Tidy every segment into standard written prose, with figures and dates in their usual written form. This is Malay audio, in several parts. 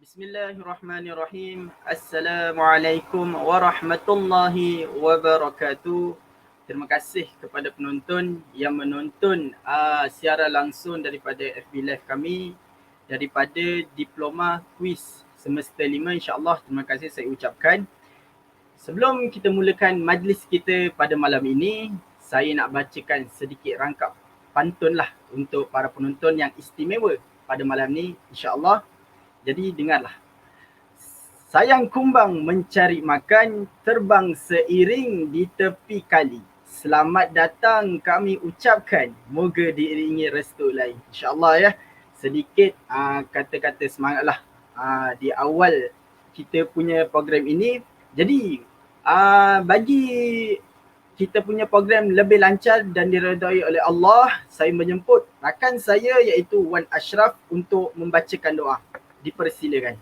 Bismillahirrahmanirrahim. Assalamualaikum warahmatullahi wabarakatuh. Terima kasih kepada penonton yang menonton siaran langsung daripada FB Live kami daripada Diploma Quiz Semester 5. InsyaAllah terima kasih saya ucapkan. Sebelum kita mulakan majlis kita pada malam ini, saya nak bacakan sedikit rangkap pantun lah untuk para penonton yang istimewa pada malam ni, insyaAllah. Jadi dengarlah. Sayang kumbang mencari makan, terbang seiring di tepi kali. Selamat datang kami ucapkan, moga diiringi restu lain. InsyaAllah ya, sedikit kata-kata semangat lah di awal kita punya program ini. Jadi bagi kita punya program lebih lancar dan diredai oleh Allah, saya menjemput rakan saya iaitu Wan Ashraf untuk membacakan doa. Dipersilakan.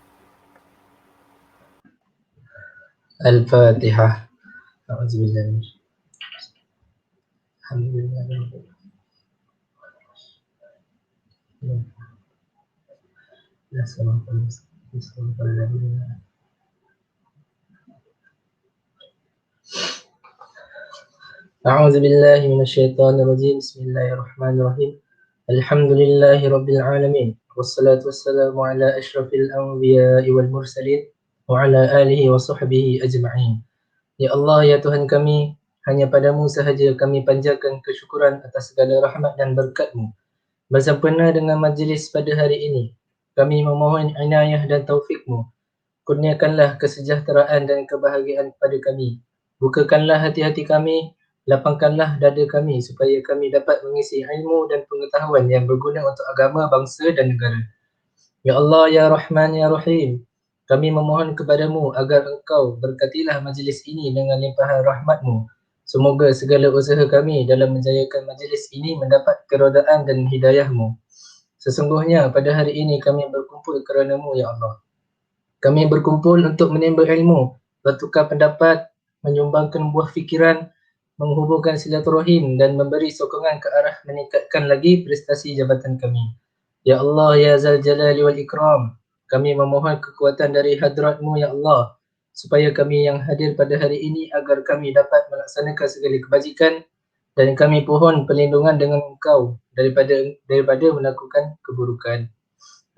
Al-Fatihah. A'udzubillah. Alhamdulillah. A'udzubillah minasyaitonir rajim. Bismillahirrahmanirrahim. Alhamdulillahi rabbil alamin. Wassalatu wassalamu ala asyrafil anbiya'i wal mursalin wa ala alihi wa sahbihi ajma'in. Ya Allah, ya Tuhan kami, hanya padamu sahaja kami panjatkan kesyukuran atas segala rahmat dan berkat-Mu. Bersempena dengan majlis pada hari ini, kami memohon inayah dan taufik-Mu. Kurniakanlah kesejahteraan dan kebahagiaan kepada kami. Bukakanlah hati-hati kami, lapangkanlah dada kami supaya kami dapat mengisi ilmu dan pengetahuan yang berguna untuk agama, bangsa dan negara. Ya Allah, ya Rahman, ya Rahim, kami memohon kepadamu agar engkau berkatilah majlis ini dengan limpahan rahmat-Mu. Semoga segala usaha kami dalam menjayakan majlis ini mendapat keredaan dan hidayah-Mu. Sesungguhnya pada hari ini kami berkumpul kerana-Mu, ya Allah. Kami berkumpul untuk menimba ilmu, bertukar pendapat, menyumbangkan buah fikiran, menghubungkan silaturahim dan memberi sokongan ke arah meningkatkan lagi prestasi jabatan kami. Ya Allah, ya Zal Jalali wal Ikram, kami memohon kekuatan dari hadrat-Mu, ya Allah, supaya kami yang hadir pada hari ini agar kami dapat melaksanakan segala kebajikan dan kami pohon perlindungan dengan Engkau daripada melakukan keburukan.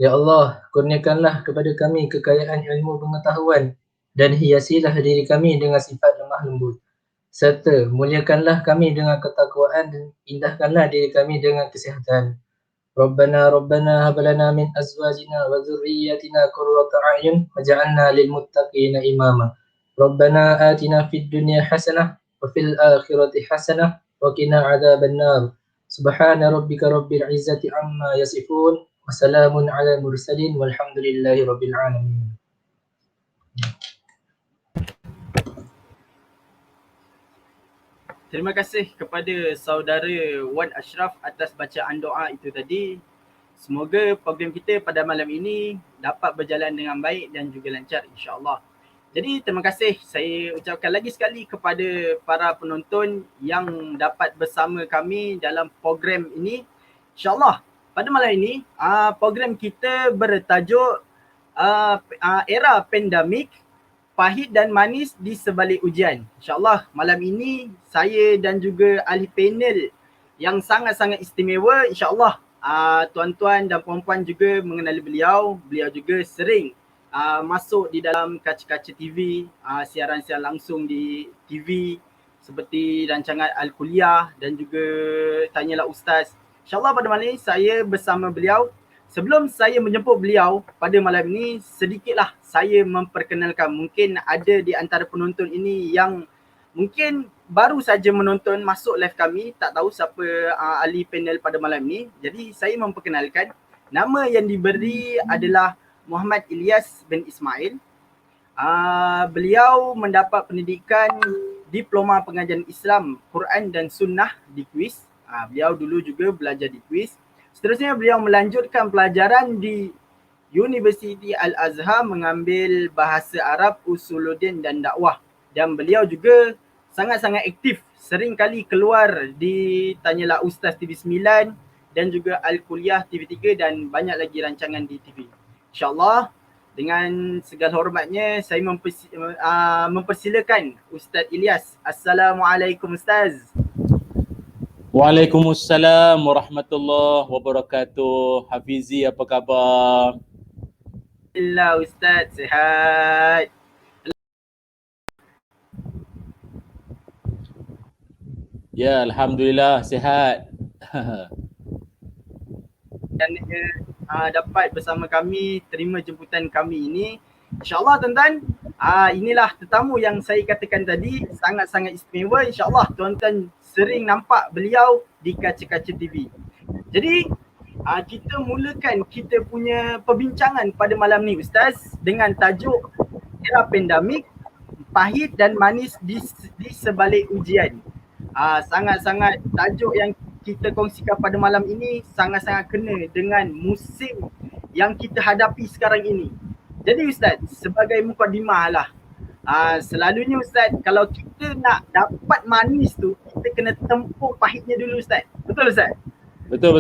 Ya Allah, kurniakanlah kepada kami kekayaan ilmu pengetahuan dan hiasilah diri kami dengan sifat lemah lembut. Serta muliakanlah kami dengan ketakwaan dan indahkanlah diri kami dengan kesihatan. Rabbana hab lana min azwajina wa dhurriyyatina qurrata a'yun waj'alna lil muttaqina imama. Rabbana atina fid dunya hasanah wa fil akhirati hasanah wa qina adzabannar. Subhana rabbika rabbil izzati amma yasifun wa salamun ala mursalin walhamdulillahi rabbil alamin. Terima kasih kepada saudara Wan Ashraf atas bacaan doa itu tadi. Semoga program kita pada malam ini dapat berjalan dengan baik dan juga lancar, insyaAllah. Jadi terima kasih saya ucapkan lagi sekali kepada para penonton yang dapat bersama kami dalam program ini. InsyaAllah pada malam ini program kita bertajuk era pandemik, pahit dan manis di sebalik ujian. InsyaAllah malam ini saya dan juga ahli panel yang sangat-sangat istimewa, insyaAllah tuan-tuan dan puan-puan juga mengenali beliau. Beliau juga sering masuk di dalam kaca-kaca TV, siaran-siaran langsung di TV seperti rancangan Al-Kuliah dan juga Tanyalah Ustaz. InsyaAllah pada malam ini saya bersama beliau. Sebelum saya menjemput beliau pada malam ini, sedikitlah saya memperkenalkan. Mungkin ada di antara penonton ini yang mungkin baru saja menonton masuk live kami, tak tahu siapa ahli panel pada malam ini. Jadi saya memperkenalkan, nama yang diberi adalah Muhammad Ilyas bin Ismail. Beliau mendapat pendidikan Diploma Pengajian Islam, Quran dan Sunnah di Quiz. Beliau dulu juga belajar di Quiz. Seterusnya beliau melanjutkan pelajaran di Universiti Al-Azhar mengambil bahasa Arab, Usuluddin dan dakwah. Dan beliau juga sangat-sangat aktif, sering kali keluar di Tanyalah Ustaz TV9 dan juga Al-Kuliah TV3 dan banyak lagi rancangan di TV. InsyaAllah Dengan segala hormatnya, saya mempersilakan Ustaz Ilyas. Assalamualaikum Ustaz. Waalaikumsalam warahmatullahi wabarakatuh. Hafizi, apa khabar? Alhamdulillah Ustaz, sihat. Ya, alhamdulillah sihat. Dan dapat bersama kami, terima jemputan kami ini. InsyaAllah tuan-tuan, inilah tetamu yang saya katakan tadi, sangat-sangat istimewa. InsyaAllah tuan-tuan sering nampak beliau di kaca-kaca TV. Jadi kita mulakan kita punya perbincangan pada malam ni Ustaz dengan tajuk era pandemik, pahit dan manis di sebalik ujian. Sangat-sangat tajuk yang kita kongsikan pada malam ini sangat-sangat kena dengan musim yang kita hadapi sekarang ini. Jadi Ustaz, sebagai mukadimah lah, selalunya Ustaz, kalau kita nak dapat manis tu, kita kena tempuh pahitnya dulu Ustaz. Betul Ustaz? Betul.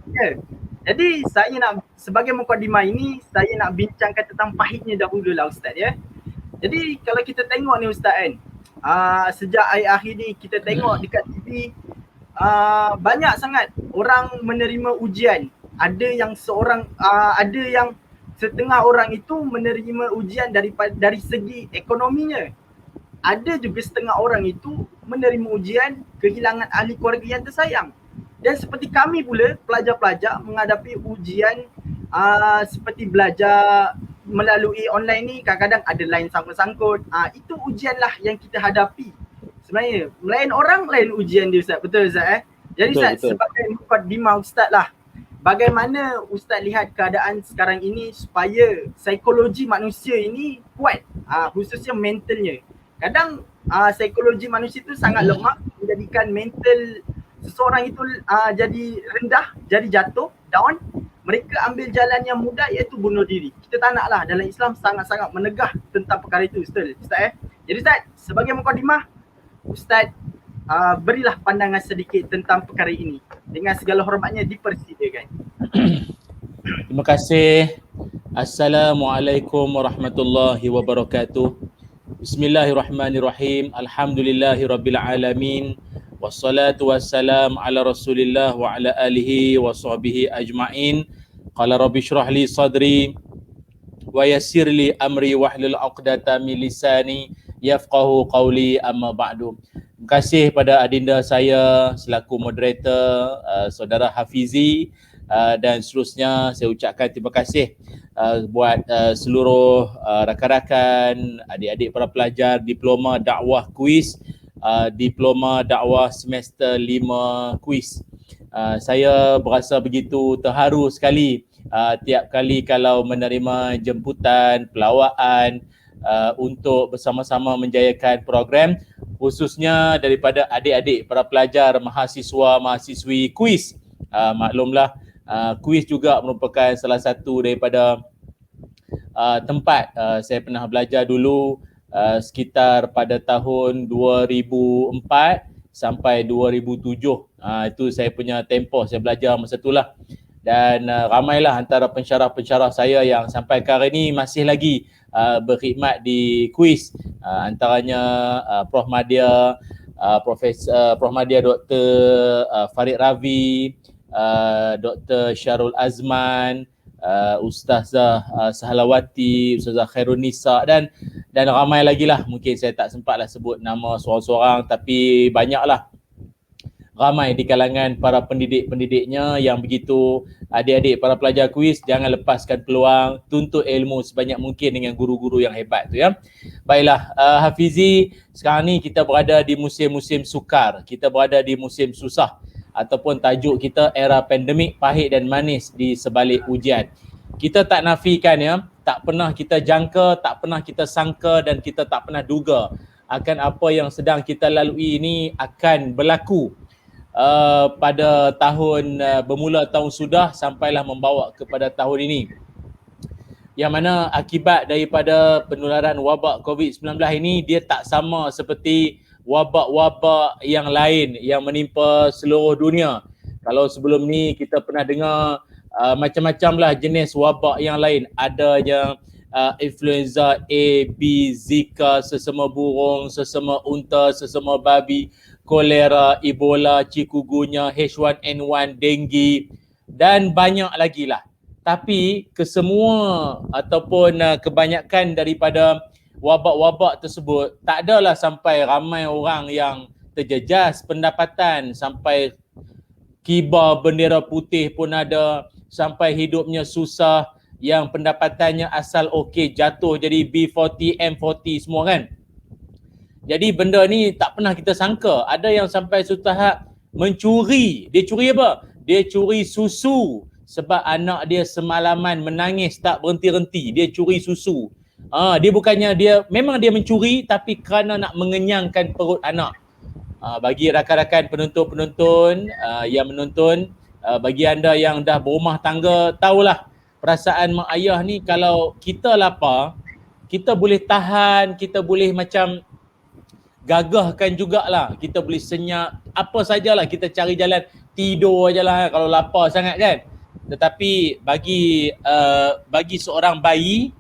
Ya. Jadi saya nak, sebagai mukadimah ini, saya nak bincangkan tentang pahitnya dahulu lah Ustaz ya. Jadi kalau kita tengok ni Ustaz kan, sejak akhir-akhir ni kita tengok dekat TV, banyak sangat orang menerima ujian. Ada yang ada yang setengah orang itu menerima ujian dari segi ekonominya. Ada juga setengah orang itu menerima ujian kehilangan ahli keluarga yang tersayang. Dan seperti kami pula, pelajar-pelajar menghadapi ujian seperti belajar melalui online ni, kadang-kadang ada line sangkut-sangkut. Itu ujianlah yang kita hadapi. Sebenarnya, lain orang, lain ujian dia Ustaz. Betul Ustaz Jadi Ustaz, sebagai mukadimah Ustaz lah, bagaimana Ustaz lihat keadaan sekarang ini supaya psikologi manusia ini kuat, khususnya mentalnya. Kadang psikologi manusia itu sangat lemah, menjadikan mental seseorang itu jadi rendah, jadi jatuh, down. Mereka ambil jalan yang mudah iaitu bunuh diri. Kita tak naklah, dalam Islam sangat-sangat menegah tentang perkara itu Ustaz. Jadi Ustaz, sebagai mukadimah, Ustaz berilah pandangan sedikit tentang perkara ini. Dengan segala hormatnya dipersilakan. Terima kasih. Assalamualaikum warahmatullahi wabarakatuh. Bismillahirrahmanirrahim. Alhamdulillahirabbil alamin. Wassalatu wassalam ala Rasulillah wa ala alihi wa sahbihi ajma'in. Qala rabbi shrah li sadri wa yassir li amri wahlul 'uqdatam min lisani yafqahu qawli, amma ba'du. Terima kasih pada adinda saya selaku moderator, saudara Hafizi, dan seterusnya saya ucapkan terima kasih buat seluruh rakan-rakan, adik-adik para pelajar diploma dakwah kuis, diploma dakwah semester 5 kuis. Saya berasa begitu terharu sekali tiap kali kalau menerima jemputan, pelawaan untuk bersama-sama menjayakan program, khususnya daripada adik-adik para pelajar, mahasiswa, mahasiswi kuis. Maklumlah, kuis juga merupakan salah satu daripada tempat saya pernah belajar dulu sekitar pada tahun 2004 sampai 2007. Itu saya punya tempoh saya belajar masa itulah. Dan ramailah antara pensyarah-pensyarah saya yang sampai hari ini masih lagi berkhidmat di kuis, antaranya Prof Madya, Prof Madya Dr. Farid Ravi, Dr. Syarul Azman, Ustazah Sahalawati, Ustazah Khairun Nisa, dan ramai lagi lah. Mungkin saya tak sempatlah sebut nama seorang-seorang, tapi banyaklah ramai di kalangan para pendidik-pendidiknya yang begitu. Adik-adik para pelajar kuis, jangan lepaskan peluang, tuntut ilmu sebanyak mungkin dengan guru-guru yang hebat tu ya. Baiklah, Hafizi, sekarang ni kita berada di musim-musim sukar, kita berada di musim susah, ataupun tajuk kita era pandemik, pahit dan manis di sebalik ujian. Kita tak nafikan ya, tak pernah kita jangka, tak pernah kita sangka, dan kita tak pernah duga akan apa yang sedang kita lalui ini akan berlaku pada tahun bermula tahun sudah sampailah membawa kepada tahun ini, yang mana akibat daripada penularan wabak COVID-19 ini dia tak sama seperti wabak-wabak yang lain yang menimpa seluruh dunia. Kalau sebelum ni kita pernah dengar macam-macam lah jenis wabak yang lain. Ada yang influenza A, B, Zika, sesama burung, sesama unta, sesama babi, kolera, Ebola, chikungunya, H1N1, denggi dan banyak lagi lah. Tapi kesemua ataupun kebanyakan daripada wabak-wabak tersebut tak adalah sampai ramai orang yang terjejas pendapatan, sampai kibar bendera putih pun ada, sampai hidupnya susah, yang pendapatannya asal okey jatuh jadi B40, M40 semua kan. Jadi benda ni tak pernah kita sangka. Ada yang sampai suatu tahap mencuri. Dia curi apa? Dia curi susu sebab anak dia semalaman menangis tak berhenti-henti. Dia curi susu. Dia bukannya memang dia mencuri tapi kerana nak mengenyangkan perut anak. Bagi rakan-rakan penonton-penonton yang menonton, bagi anda yang dah berumah tangga, tahulah perasaan mak ayah ni. Kalau kita lapar, kita boleh tahan, kita boleh macam gagahkan jugalah, kita boleh senyap, apa sajalah, kita cari jalan tidur aje lah kalau lapar sangat kan. Tetapi bagi seorang bayi,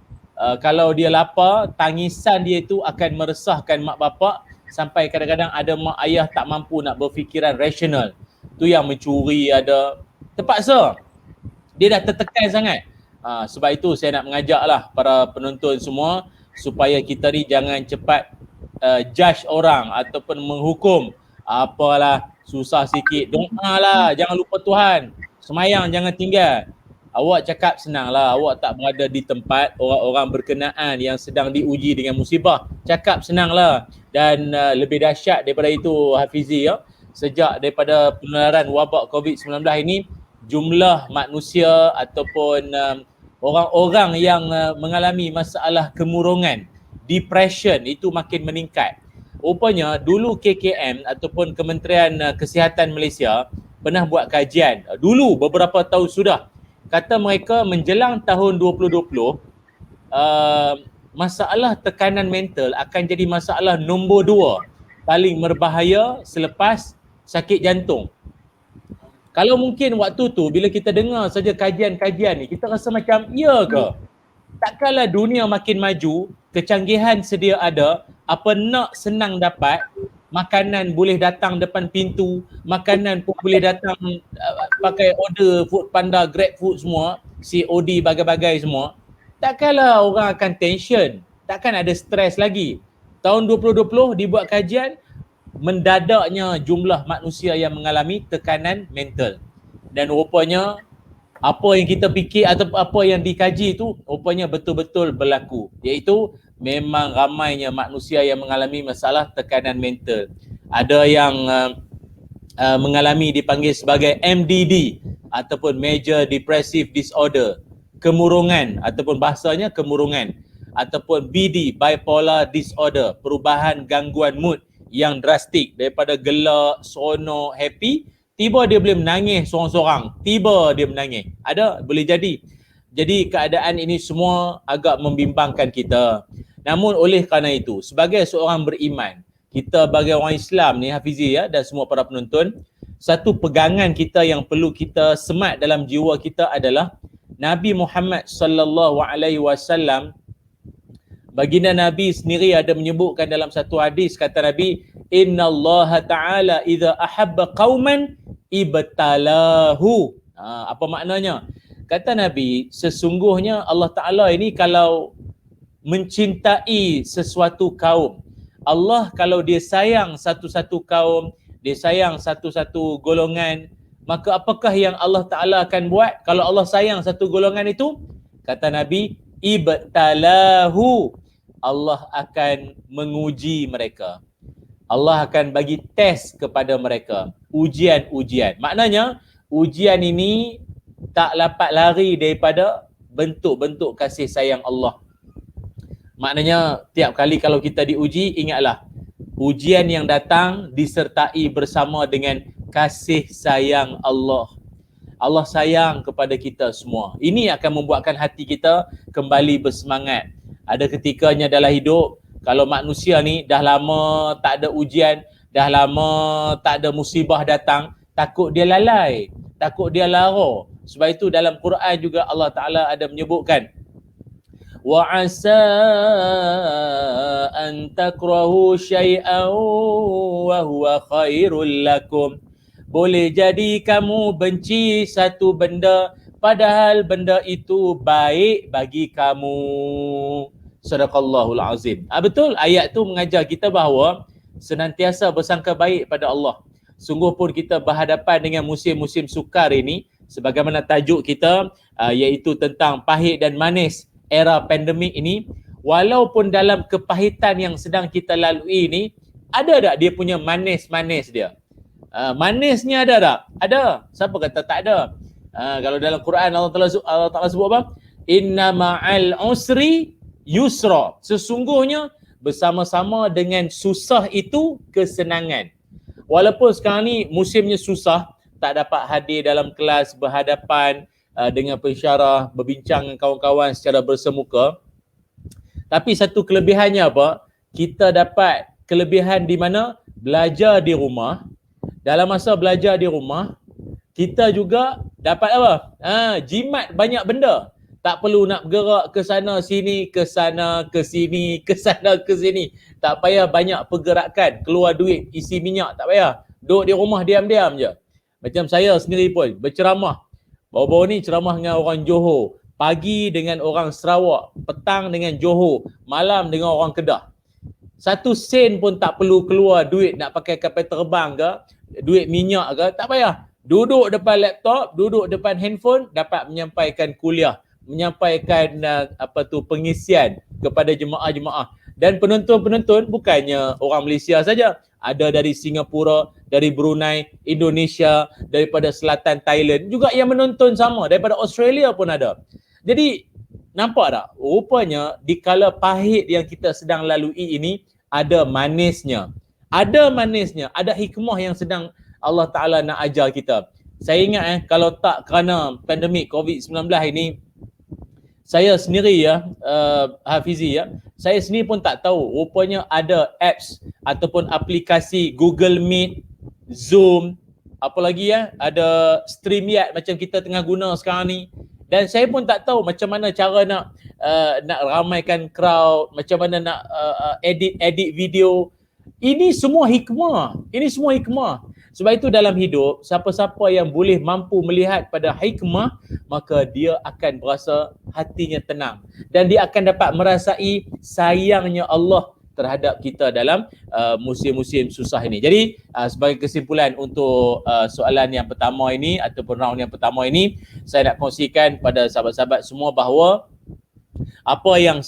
kalau dia lapar, tangisan dia itu akan meresahkan mak bapak, sampai kadang-kadang ada mak ayah tak mampu nak berfikiran rasional. Tu yang mencuri ada, terpaksa. Dia dah tertekan sangat. Sebab itu saya nak mengajaklah para penonton semua supaya kita ni jangan cepat judge orang ataupun menghukum. Apalah susah sikit, doa lah, jangan lupa Tuhan, semayang jangan tinggal. Awak cakap senang lah, awak tak berada di tempat orang-orang berkenaan yang sedang diuji dengan musibah. Cakap senang lah. Dan lebih dahsyat daripada itu Hafizi, sejak daripada penularan wabak COVID-19 ini, jumlah manusia ataupun orang-orang yang mengalami masalah kemurungan, depression itu makin meningkat. Rupanya dulu KKM ataupun Kementerian Kesihatan Malaysia pernah buat kajian dulu beberapa tahun sudah. Kata mereka menjelang tahun 2020, masalah tekanan mental akan jadi masalah nombor 2 paling berbahaya selepas sakit jantung. Kalau mungkin waktu tu bila kita dengar saja kajian-kajian ni, kita rasa macam ya ke? Takkanlah dunia makin maju, kecanggihan sedia ada, apa nak senang dapat, makanan boleh datang depan pintu, makanan pun boleh datang pakai order Food Panda, Grab Food semua, COD bagai-bagai semua. Takkanlah orang akan tension, takkan ada stres lagi. Tahun 2020 dibuat kajian, mendadaknya jumlah manusia yang mengalami tekanan mental. Dan rupanya apa yang kita fikir atau apa yang dikaji itu rupanya betul-betul berlaku, iaitu memang ramainya manusia yang mengalami masalah tekanan mental. Ada yang mengalami dipanggil sebagai MDD ataupun Major Depressive Disorder, kemurungan ataupun bahasanya kemurungan, ataupun BD, Bipolar Disorder, perubahan gangguan mood yang drastik daripada gelak, seronok, happy, tiba dia boleh menangis seorang-seorang, tiba dia menangis. Ada, boleh jadi. Jadi keadaan ini semua agak membimbangkan kita. Namun oleh kerana itu, sebagai seorang beriman, kita sebagai orang Islam ni Hafizi dan semua para penonton, satu pegangan kita yang perlu kita semat dalam jiwa kita adalah Nabi Muhammad sallallahu alaihi wasallam, baginda Nabi sendiri ada menyebutkan dalam satu hadis, kata Nabi, innallaha ta'ala idza ahabba qauman ibtalahu. Apa maknanya? Kata Nabi, sesungguhnya Allah Ta'ala ini kalau mencintai sesuatu kaum, Allah kalau dia sayang satu-satu kaum, dia sayang satu-satu golongan, maka apakah yang Allah Ta'ala akan buat kalau Allah sayang satu golongan itu? Kata Nabi, ibtalahu, Allah akan menguji mereka. Allah akan bagi test kepada mereka, ujian-ujian. Maknanya ujian ini tak dapat lari daripada bentuk-bentuk kasih sayang Allah. Maknanya tiap kali kalau kita diuji, ingatlah ujian yang datang disertai bersama dengan kasih sayang Allah. Allah sayang kepada kita semua. Ini akan membuatkan hati kita kembali bersemangat. Ada ketikanya dalam hidup, kalau manusia ni dah lama tak ada ujian, dah lama tak ada musibah datang, takut dia lalai, takut dia lara. Sebab itu dalam Quran juga Allah Ta'ala ada menyebutkan, wa asa an takrahu syai'an wa huwa khairul lakum. Boleh jadi kamu benci satu benda padahal benda itu baik bagi kamu. Sadaqallahul azim. Betul, ayat tu mengajar kita bahawa senantiasa bersangka baik pada Allah. Sungguh pun kita berhadapan dengan musim-musim sukar ini, sebagaimana tajuk kita iaitu tentang pahit dan manis era pandemik ini. Walaupun dalam kepahitan yang sedang kita lalui ini, ada tak dia punya manis-manis dia? Manisnya ada tak? Ada. Siapa kata tak ada? Kalau dalam Quran Allah Ta'ala sebut apa? Inna ma'al usri yusra. Sesungguhnya bersama-sama dengan susah itu kesenangan. Walaupun sekarang ni musimnya susah, tak dapat hadir dalam kelas, berhadapan dengan pensyarah, berbincang dengan kawan-kawan secara bersemuka. Tapi satu kelebihannya apa? Kita dapat kelebihan di mana belajar di rumah. Dalam masa belajar di rumah, kita juga dapat apa? Jimat banyak benda. Tak perlu nak bergerak ke sana sini, ke sana ke sini, ke sana ke sini. Tak payah banyak pergerakan, keluar duit, isi minyak, tak payah. Duduk di rumah diam-diam je. Macam saya sendiri pun berceramah. Baru-baru ni ceramah dengan orang Johor, pagi dengan orang Sarawak, petang dengan Johor, malam dengan orang Kedah. 1 sen pun tak perlu keluar duit nak pakai kapal terbang ke, duit minyak ke, tak payah. Duduk depan laptop, duduk depan handphone, dapat menyampaikan kuliah, menyampaikan pengisian kepada jemaah-jemaah. Dan penonton-penonton bukannya orang Malaysia saja, ada dari Singapura, dari Brunei, Indonesia, daripada selatan Thailand juga yang menonton sama, daripada Australia pun ada. Jadi nampak tak? Rupanya di kala pahit yang kita sedang lalui ini ada manisnya. Ada manisnya, ada hikmah yang sedang Allah Ta'ala nak ajar kita. Saya ingat kalau tak kerana pandemik COVID-19 ini, saya sendiri Hafizi saya sendiri pun tak tahu rupanya ada apps ataupun aplikasi Google Meet, Zoom, apa lagi ada StreamYard macam kita tengah guna sekarang ni. Dan saya pun tak tahu macam mana cara nak ramaikan crowd, macam mana nak edit video. Ini semua hikmah. Sebab itu dalam hidup, siapa-siapa yang boleh mampu melihat pada hikmah, maka dia akan berasa hatinya tenang. Dan dia akan dapat merasai sayangnya Allah terhadap kita dalam musim-musim susah ini. Jadi sebagai kesimpulan untuk soalan yang pertama ini ataupun round yang pertama ini, saya nak kongsikan pada sahabat-sahabat semua bahawa apa yang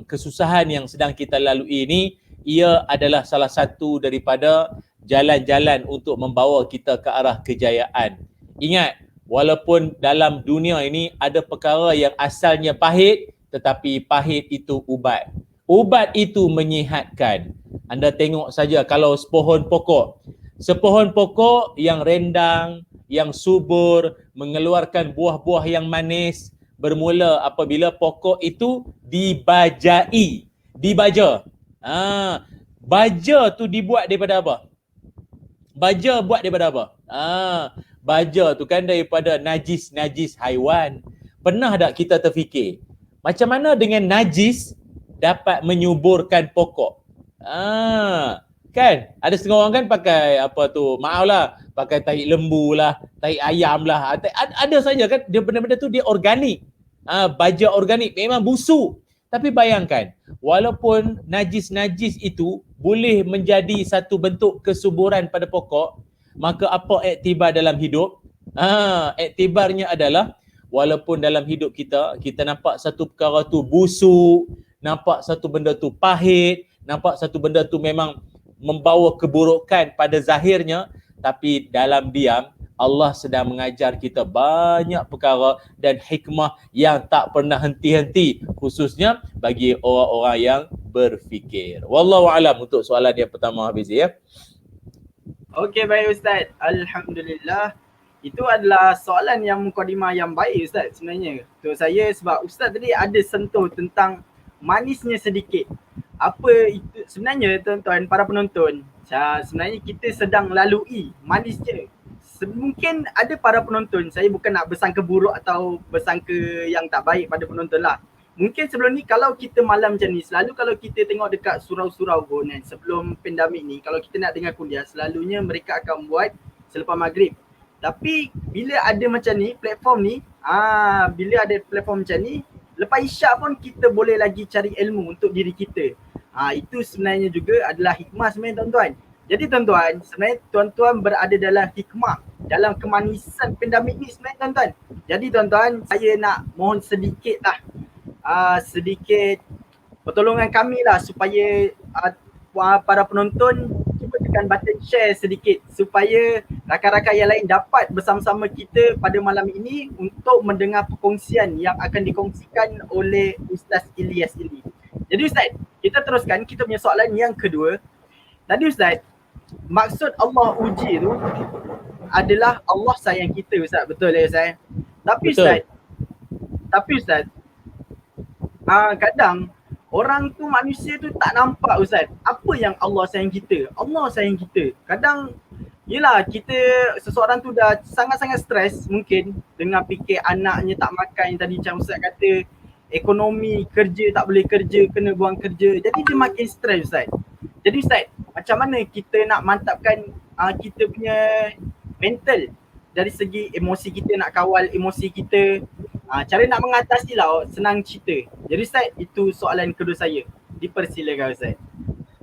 kesusahan yang sedang kita lalui ini, ia adalah salah satu daripada jalan-jalan untuk membawa kita ke arah kejayaan. Ingat, walaupun dalam dunia ini ada perkara yang asalnya pahit, tetapi pahit itu ubat. Ubat itu menyihatkan. Anda tengok saja kalau sepohon pokok yang rendang, yang subur, mengeluarkan buah-buah yang manis, bermula apabila pokok itu dibaja. Baja tu dibuat daripada apa? Baja buat daripada apa? Baja tu kan daripada najis haiwan. Pernah tak kita terfikir macam mana dengan najis dapat menyuburkan pokok? Kan ada setengah orang kan pakai pakai tahi lembu lah, tahi ayam lah, ada saja kan dia benda-benda tu dia organik. Baja organik memang busuk. Tapi bayangkan, walaupun najis-najis itu boleh menjadi satu bentuk kesuburan pada pokok, maka apa iktibar dalam hidup? Iktibarnya adalah walaupun dalam hidup kita nampak satu perkara tu busuk, nampak satu benda tu pahit, nampak satu benda tu memang membawa keburukan pada zahirnya, tapi dalam diam Allah sedang mengajar kita banyak perkara dan hikmah yang tak pernah henti-henti, khususnya bagi orang-orang yang berfikir. Wallahu alam untuk soalan yang pertama, Hafizi ya. Okey, baik Ustaz. Alhamdulillah. Itu adalah soalan yang mukadimah yang baik Ustaz sebenarnya. Untuk saya sebab Ustaz tadi ada sentuh tentang manisnya sedikit. Apa itu sebenarnya tuan-tuan para penonton? Sebenarnya kita sedang lalui manisnya. Mungkin ada para penonton, saya bukan nak bersangka buruk atau bersangka yang tak baik pada penonton lah. mungkin sebelum ni kalau kita malam macam ni, selalu kalau kita tengok dekat surau-surau pun kan, sebelum pandemik ni, kalau kita nak dengar kuliah, selalunya mereka akan buat selepas maghrib. Tapi bila ada macam ni, platform ni, bila ada platform macam ni, lepas isyak pun kita boleh lagi cari ilmu untuk diri kita. Itu sebenarnya juga adalah hikmah sebenarnya tuan-tuan. Jadi tuan-tuan, sebenarnya tuan-tuan berada dalam hikmah, dalam kemanisan pandemik ni sebenarnya tuan-tuan. Jadi tuan-tuan, saya nak mohon sedikit lah, sedikit pertolongan kami lah supaya para penonton cuba tekan button share sedikit supaya rakan-rakan yang lain dapat bersama-sama kita pada malam ini untuk mendengar perkongsian yang akan dikongsikan oleh Ustaz Ilyas ini. Jadi Ustaz, kita teruskan kita punya soalan yang kedua. Tadi Ustaz, maksud Allah uji tu adalah Allah sayang kita Ustaz, betul ya Ustaz? Tapi betul. Ustaz, kadang orang tu, manusia tu tak nampak Ustaz apa yang Allah sayang kita. Allah sayang kita. Kadang yelah kita, seseorang tu dah sangat-sangat stres mungkin dengan fikir anaknya tak makan, tadi macam Ustaz kata, ekonomi, kerja tak boleh kerja, kena buang kerja. Jadi dia makin stres Ustaz. Jadi Ustaz, macam mana kita nak mantapkan kita punya mental dari segi emosi kita, nak kawal emosi kita, cara nak mengatasi lah, senang cerita. Jadi Ustaz, itu soalan kedua saya. Dipersilakan Ustaz.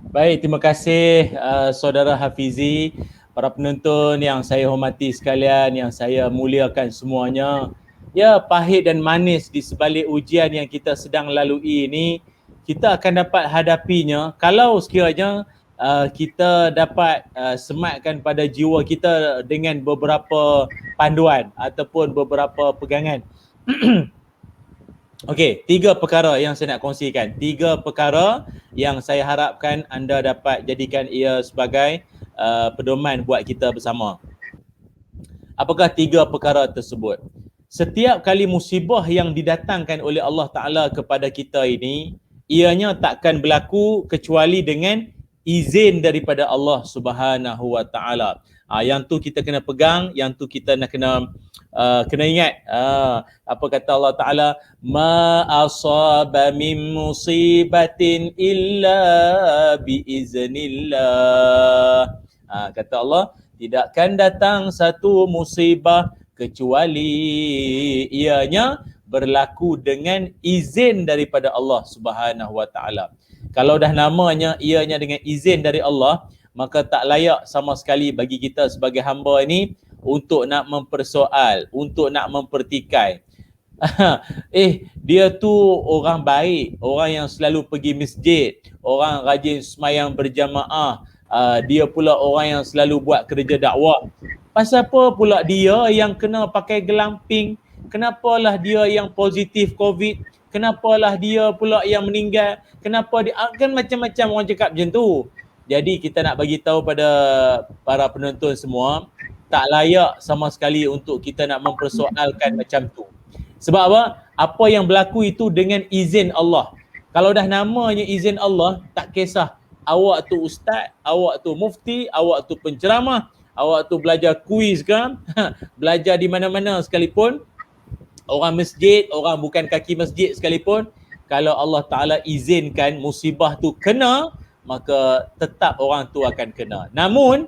Baik, terima kasih saudara Hafizi, para penonton yang saya hormati sekalian, yang saya muliakan semuanya. Ya, pahit dan manis di sebalik ujian yang kita sedang lalui ini, kita akan dapat hadapinya kalau sekiranya kita dapat sematkan pada jiwa kita dengan beberapa panduan ataupun beberapa pegangan. Okey, 3 perkara yang saya nak kongsikan. 3 perkara yang saya harapkan anda dapat jadikan ia sebagai pedoman buat kita bersama. Apakah 3 perkara tersebut? Setiap kali musibah yang didatangkan oleh Allah Ta'ala kepada kita ini, ianya takkan berlaku kecuali dengan izin daripada Allah Subhanahu Wa Ta'ala. Yang tu kita kena pegang, yang tu kita nak kena ingat. Apa kata Allah Ta'ala? Ma asaba min musibatin illa biiznillah. Kata Allah, tidakkan datang satu musibah kecuali ianya berlaku dengan izin daripada Allah Subhanahu Wa Ta'ala. Kalau dah namanya ianya dengan izin dari Allah, maka tak layak sama sekali bagi kita sebagai hamba ini untuk nak mempersoal, untuk nak mempertikai. Dia tu orang baik, orang yang selalu pergi masjid, orang rajin semayang berjamaah, dia pula orang yang selalu buat kerja dakwah. Pasal apa pula dia yang kena pakai gelamping? Kenapalah dia yang positif COVID? Kenapalah dia pula yang meninggal? Kenapa dia, kan macam-macam orang cakap macam tu. Jadi kita nak bagi tahu pada para penonton semua, tak layak sama sekali untuk kita nak mempersoalkan macam tu. Sebab apa? Apa yang berlaku itu dengan izin Allah. Kalau dah namanya izin Allah, tak kisah awak tu ustaz, awak tu mufti, awak tu penceramah, awak tu belajar kuis kan, belajar di mana-mana sekalipun, orang masjid, orang bukan kaki masjid sekalipun, kalau Allah Ta'ala izinkan musibah tu kena, maka tetap orang tu akan kena. Namun,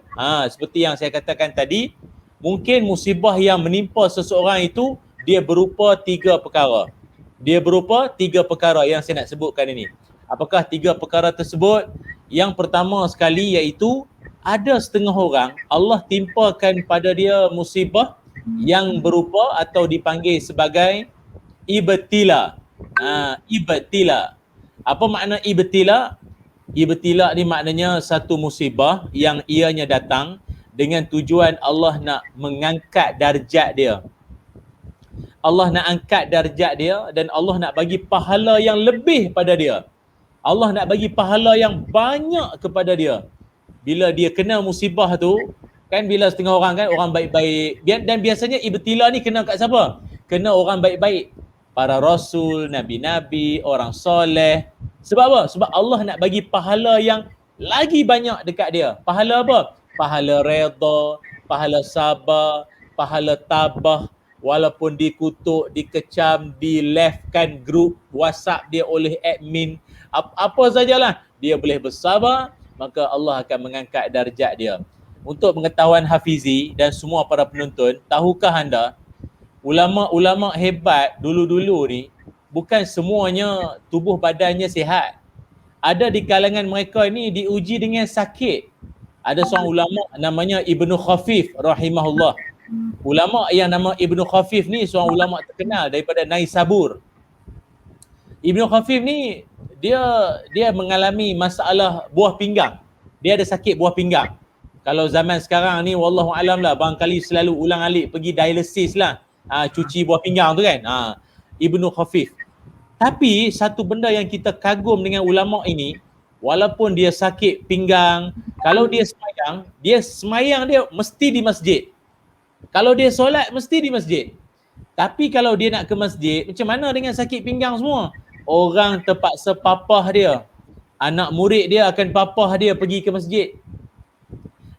seperti yang saya katakan tadi, mungkin musibah yang menimpa seseorang itu, dia berupa 3 perkara. Dia berupa 3 perkara yang saya nak sebutkan ini. Apakah 3 perkara tersebut? Yang pertama sekali iaitu, ada setengah orang Allah timpakan pada dia musibah yang berupa atau dipanggil sebagai ibtila. Ibtila. Apa makna ibtila? Ibtila ni maknanya satu musibah yang ianya datang dengan tujuan Allah nak mengangkat darjat dia. Allah nak angkat darjat dia dan Allah nak bagi pahala yang lebih pada dia. Allah nak bagi pahala yang banyak kepada dia. Bila dia kena musibah tu, kan bila setengah orang kan, orang baik-baik. Dan biasanya ibtila ni kena kat siapa? Kena orang baik-baik. Para rasul, nabi-nabi, orang soleh. Sebab apa? Sebab Allah nak bagi pahala yang lagi banyak dekat dia. Pahala apa? Pahala redha, pahala sabar, pahala tabah. walaupun dikutuk, dikecam, di leftkan grup WhatsApp dia oleh admin, apa sajalah, dia boleh bersabar, maka Allah akan mengangkat darjat dia. Untuk pengetahuan Hafizi dan semua para penonton, tahukah anda ulama-ulama hebat dulu-dulu ni bukan semuanya tubuh badannya sihat. Ada di kalangan mereka ni diuji dengan sakit. Ada seorang ulama namanya Ibnu Khafif rahimahullah. Ulama yang nama Ibnu Khafif ni seorang ulama terkenal daripada Naisabur. Ibnu Khafif ni dia mengalami masalah buah pinggang. Dia ada sakit buah pinggang. Kalau zaman sekarang ni wallahu alam lah, barangkali selalu ulang-alik pergi dialisis lah. Cuci buah pinggang tu kan. Ibnu Khafif. Tapi satu benda yang kita kagum dengan ulama ini, walaupun dia sakit pinggang, kalau dia semayang dia mesti di masjid. Kalau dia solat mesti di masjid. Tapi kalau dia nak ke masjid, macam mana dengan sakit pinggang semua? Orang terpaksa papah dia. Anak murid dia akan papah dia pergi ke masjid.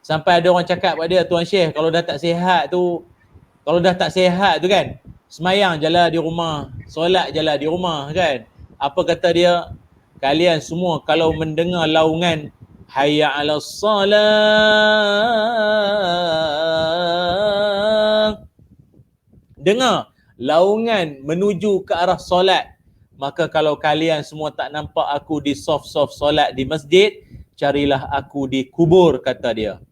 Sampai ada orang cakap pada dia, Tuan Syekh, kalau dah tak sihat tu kan, semayang jelah di rumah, solat jelah di rumah kan. Apa kata dia? Kalian semua kalau mendengar laungan hayya 'alas salat, dengar laungan menuju ke arah solat, maka kalau kalian semua tak nampak aku di soft-soft solat di masjid, carilah aku di kubur, kata dia.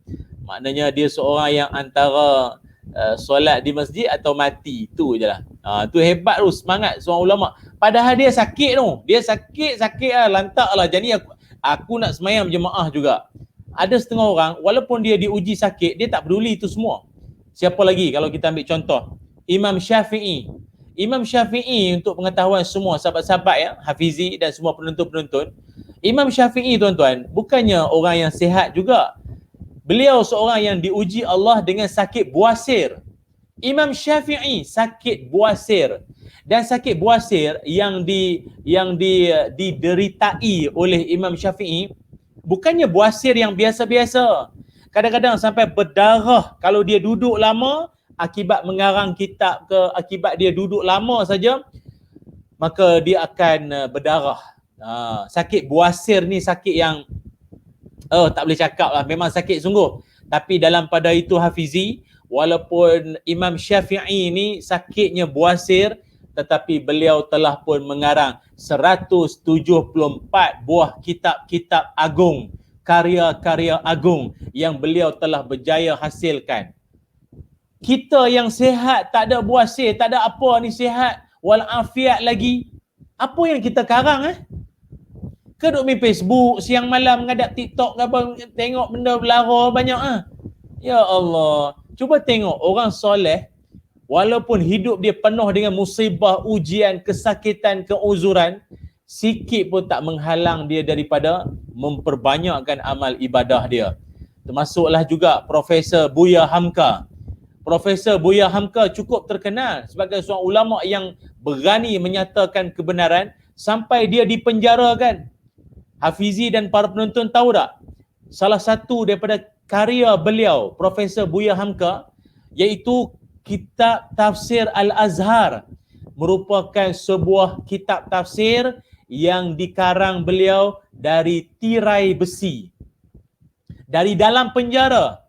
Maknanya dia seorang yang antara solat di masjid atau mati, tu je lah. Tu hebat tu, semangat seorang ulama. Padahal dia sakit tu, dia sakit lah, lantak lah. Jadi aku nak semayang berjemaah juga. Ada setengah orang, walaupun dia diuji sakit, dia tak peduli itu semua. Siapa lagi kalau kita ambil contoh? Imam Syafi'i. Imam Syafi'i, untuk pengetahuan semua sahabat-sahabat ya, Hafizi dan semua penonton-penonton, Imam Syafi'i tuan-tuan, bukannya orang yang sihat juga. Beliau seorang yang diuji Allah dengan sakit buasir. Imam Syafi'i sakit buasir. Dan sakit buasir yang dideritai oleh Imam Syafi'i bukannya buasir yang biasa-biasa. Kadang-kadang sampai berdarah kalau dia duduk lama, akibat mengarang kitab ke, akibat dia duduk lama saja, maka dia akan berdarah. Sakit buasir ni sakit yang tak boleh cakap lah, memang sakit sungguh. Tapi dalam pada itu Hafizi, walaupun Imam Syafi'i ni sakitnya buasir, tetapi beliau telah pun mengarang 174 buah kitab-kitab agung, karya-karya agung yang beliau telah berjaya hasilkan. Kita yang sihat, tak ada buasir, tak ada apa ni, sihat walafiat lagi, apa yang kita karang Ke duk main Facebook siang malam, ngadap TikTok apa, tengok benda belara banyak Ya Allah, cuba tengok orang soleh, walaupun hidup dia penuh dengan musibah, ujian, kesakitan, keuzuran, sikit pun tak menghalang dia daripada memperbanyakkan amal ibadah dia. Termasuklah juga Profesor Buya Hamka. Profesor Buya Hamka cukup terkenal sebagai seorang ulama yang berani menyatakan kebenaran sampai dia dipenjarakan. Hafizi dan para penonton tahu tak? Salah satu daripada karya beliau, Profesor Buya Hamka, iaitu kitab tafsir Al-Azhar, merupakan sebuah kitab tafsir yang dikarang beliau dari tirai besi. Dari dalam penjara.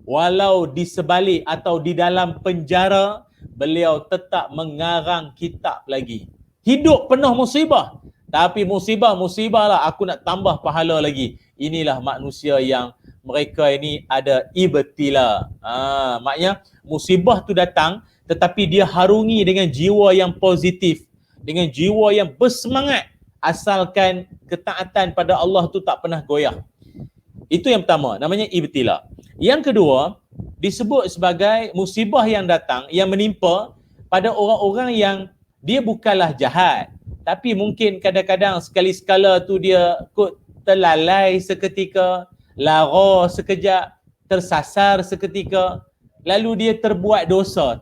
Walau di sebalik atau di dalam penjara, beliau tetap mengarang kitab lagi. Hidup penuh musibah. Tapi musibah lah, aku nak tambah pahala lagi. Inilah manusia yang mereka ini ada ibtila. Maknanya musibah tu datang, tetapi dia harungi dengan jiwa yang positif, dengan jiwa yang bersemangat, asalkan ketaatan pada Allah tu tak pernah goyah. Itu yang pertama, namanya ibtila. Yang kedua, disebut sebagai musibah yang datang, yang menimpa pada orang-orang yang dia bukanlah jahat, tapi mungkin kadang-kadang sekali-sekala tu dia kot terlalai seketika, lara sekejap, tersasar seketika, lalu dia terbuat dosa,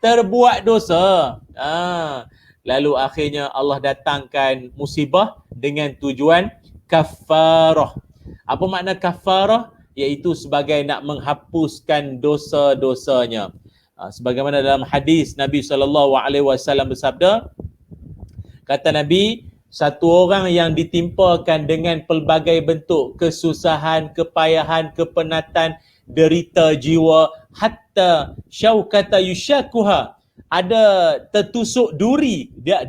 terbuat dosa. Lalu akhirnya Allah datangkan musibah dengan tujuan kafarah. Apa makna kafarah? iaitu sebagai nak menghapuskan dosa-dosanya. Sebagaimana dalam hadis Nabi SAW bersabda, kata Nabi, satu orang yang ditimpakan dengan pelbagai bentuk kesusahan, kepayahan, kepenatan, derita jiwa, hatta syaukata yushakuha, ada tertusuk duri, dia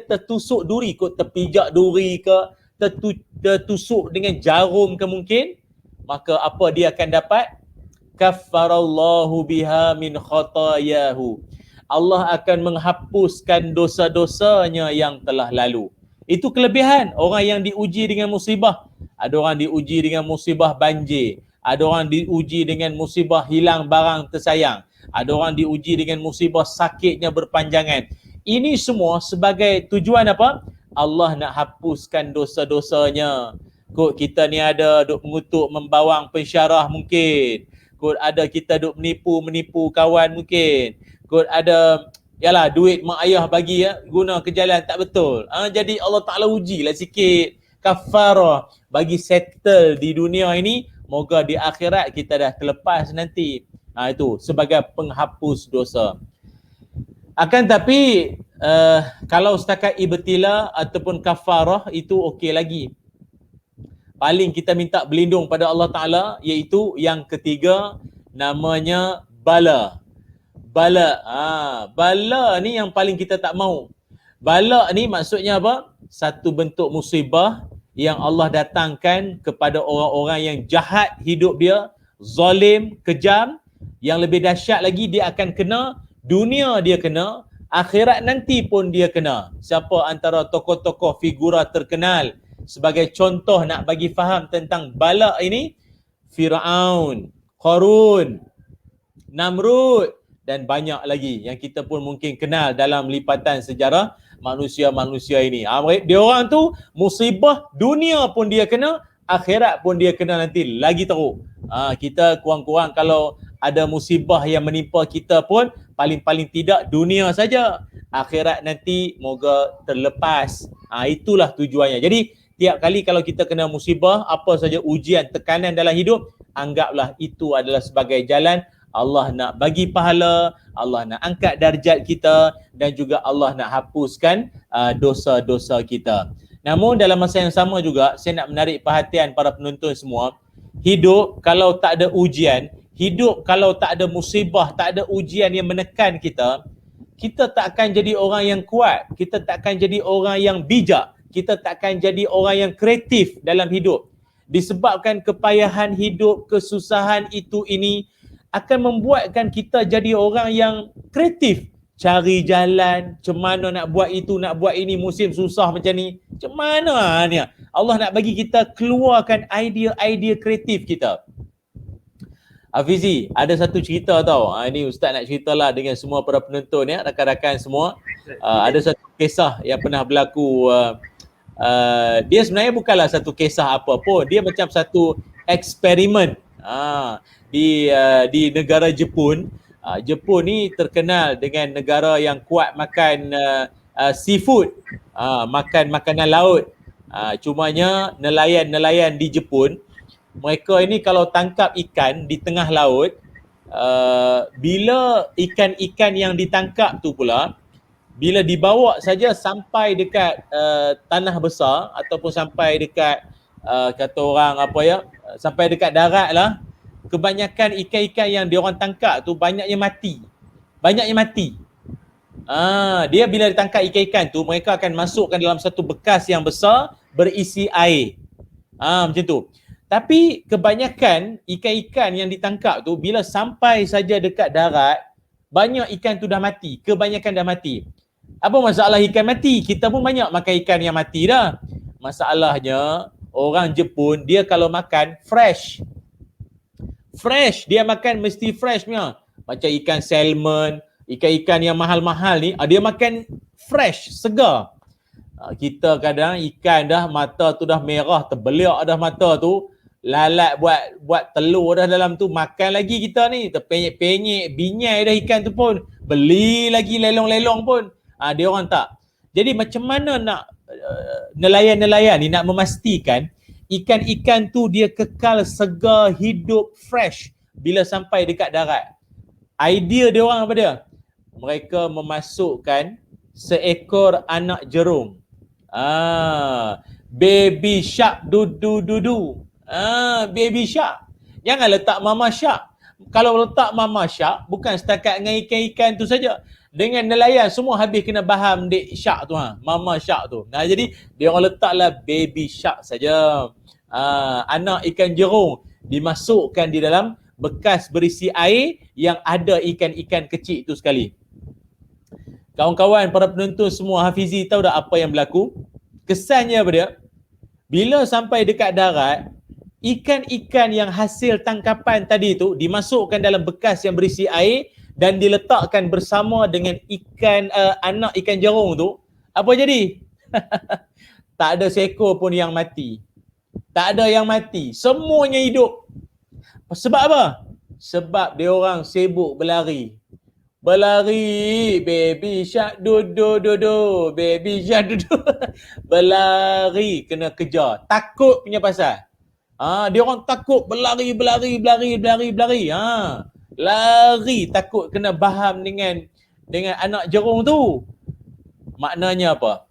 tertusuk duri, kot terpijak duri ke, tertusuk dengan jarum ke mungkin, maka apa dia akan dapat? Kaffarallahu biha min khatayahu. Allah akan menghapuskan dosa-dosanya yang telah lalu. Itu kelebihan orang yang diuji dengan musibah. Ada orang diuji dengan musibah banjir. Ada orang diuji dengan musibah hilang barang tersayang. Ada orang diuji dengan musibah sakitnya berpanjangan. Ini semua sebagai tujuan apa? Allah nak hapuskan dosa-dosanya. Kot kita ni ada duk mengutuk, membawang pensyarah mungkin. Kot ada kita duk menipu kawan mungkin. Kot ada yalah duit mak ayah bagi guna ke jalan tak betul. Jadi Allah Ta'ala ujilah sikit, kafarah, bagi settle di dunia ini, moga di akhirat kita dah terlepas nanti. Itu sebagai penghapus dosa. Akan tapi kalau setakat ibtila ataupun kafarah itu okey lagi. Paling kita minta berlindung pada Allah Ta'ala, iaitu yang ketiga, namanya bala. Bala ni yang paling kita tak mau. Bala ni maksudnya apa? Satu bentuk musibah yang Allah datangkan kepada orang-orang yang jahat hidup dia, zalim, kejam. Yang lebih dahsyat lagi, dia akan kena, dunia dia kena, akhirat nanti pun dia kena. Siapa antara tokoh-tokoh figura terkenal sebagai contoh nak bagi faham tentang bala ini? Firaun, Qarun, Namrud dan banyak lagi yang kita pun mungkin kenal dalam lipatan sejarah manusia-manusia ini. Dia orang tu musibah dunia pun dia kena, akhirat pun dia kena nanti lagi teruk. Kita kurang-kurang kalau ada musibah yang menimpa kita pun paling-paling tidak dunia saja. Akhirat nanti moga terlepas. Itulah tujuannya. Jadi tiap kali kalau kita kena musibah, apa saja ujian, tekanan dalam hidup, anggaplah itu adalah sebagai jalan Allah nak bagi pahala, Allah nak angkat darjat kita dan juga Allah nak hapuskan dosa-dosa kita. Namun dalam masa yang sama juga, saya nak menarik perhatian para penonton semua, hidup kalau tak ada ujian, hidup kalau tak ada musibah, tak ada ujian yang menekan kita, kita tak akan jadi orang yang kuat, kita tak akan jadi orang yang bijak, kita tak akan jadi orang yang kreatif dalam hidup. Disebabkan kepayahan hidup, kesusahan itu ini akan membuatkan kita jadi orang yang kreatif. Cari jalan, macam mana nak buat itu, nak buat ini, musim susah macam ni. Macam mana ni? Allah nak bagi kita keluarkan idea-idea kreatif kita. Hafizi, ada satu cerita tau. Ini Ustaz nak ceritalah dengan semua para penonton ya, rakan-rakan semua. Ada satu kisah yang pernah berlaku. Dia sebenarnya bukanlah satu kisah apa pun. Dia macam satu eksperimen. Di negara Jepun. Jepun ni terkenal dengan negara yang kuat makan seafood, makan makanan laut. Cumanya nelayan-nelayan di Jepun, mereka ini kalau tangkap ikan di tengah laut, bila ikan-ikan yang ditangkap tu pula, bila dibawa saja sampai dekat tanah besar ataupun sampai dekat kata orang sampai dekat darat lah, kebanyakan ikan-ikan yang diorang tangkap tu banyaknya mati. Dia bila ditangkap ikan-ikan tu, mereka akan masukkan dalam satu bekas yang besar berisi air. Macam tu. Tapi kebanyakan ikan-ikan yang ditangkap tu bila sampai saja dekat darat, banyak ikan tu dah mati. Kebanyakan dah mati. Apa masalah ikan mati? Kita pun banyak makan ikan yang mati dah. Masalahnya orang Jepun dia kalau makan fresh, dia makan mesti fresh punya. Macam ikan salmon, ikan-ikan yang mahal-mahal ni, dia makan fresh, segar. Kita kadang ikan dah mata tu dah merah, terbeliak dah mata tu, lalat buat telur dah dalam tu, makan lagi kita ni, terpenyek-penyek, binyai dah ikan tu pun, beli lagi lelong-lelong pun. Dia orang tak. Jadi macam mana nak nelayan-nelayan ni nak memastikan ikan-ikan tu dia kekal segar, hidup, fresh bila sampai dekat darat. Idea dia orang apa dia? Mereka memasukkan seekor anak jerung. Baby shark dudu. Baby shark. Jangan letak mama shark. Kalau letak mama shark, bukan setakat dengan ikan-ikan tu saja. Dengan nelayan semua habis kena faham dek shark tu, mama shark tu. Nah, jadi dia orang letaklah baby shark saja. Anak ikan jerung dimasukkan di dalam bekas berisi air yang ada ikan-ikan kecil itu sekali. Kawan-kawan, para penonton semua, Hafizi tahu tak apa yang berlaku? Kesannya apa dia? Bila sampai dekat darat, ikan-ikan yang hasil tangkapan tadi tu dimasukkan dalam bekas yang berisi air dan diletakkan bersama dengan anak ikan jerung tu. Apa jadi? Tak ada seekor pun yang mati. Tak ada yang mati. Semuanya hidup. Sebab apa? Sebab dia orang sibuk berlari. Baby shark dudu, baby shark dudu. Berlari kena kejar. Takut punya pasal. Dia orang takut berlari. Lari takut kena baham dengan anak jerung tu. Maknanya apa?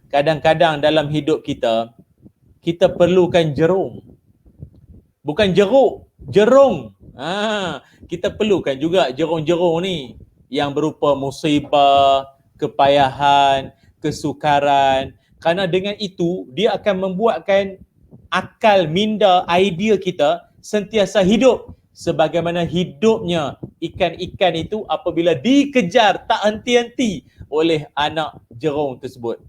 Kadang-kadang dalam hidup kita perlukan jerung. Bukan jeruk, jerung. Kita perlukan juga jerung-jerung ni yang berupa musibah, kepayahan, kesukaran. Kerana dengan itu, dia akan membuatkan akal minda idea kita sentiasa hidup. Sebagaimana hidupnya ikan-ikan itu apabila dikejar tak henti-henti oleh anak jerung tersebut.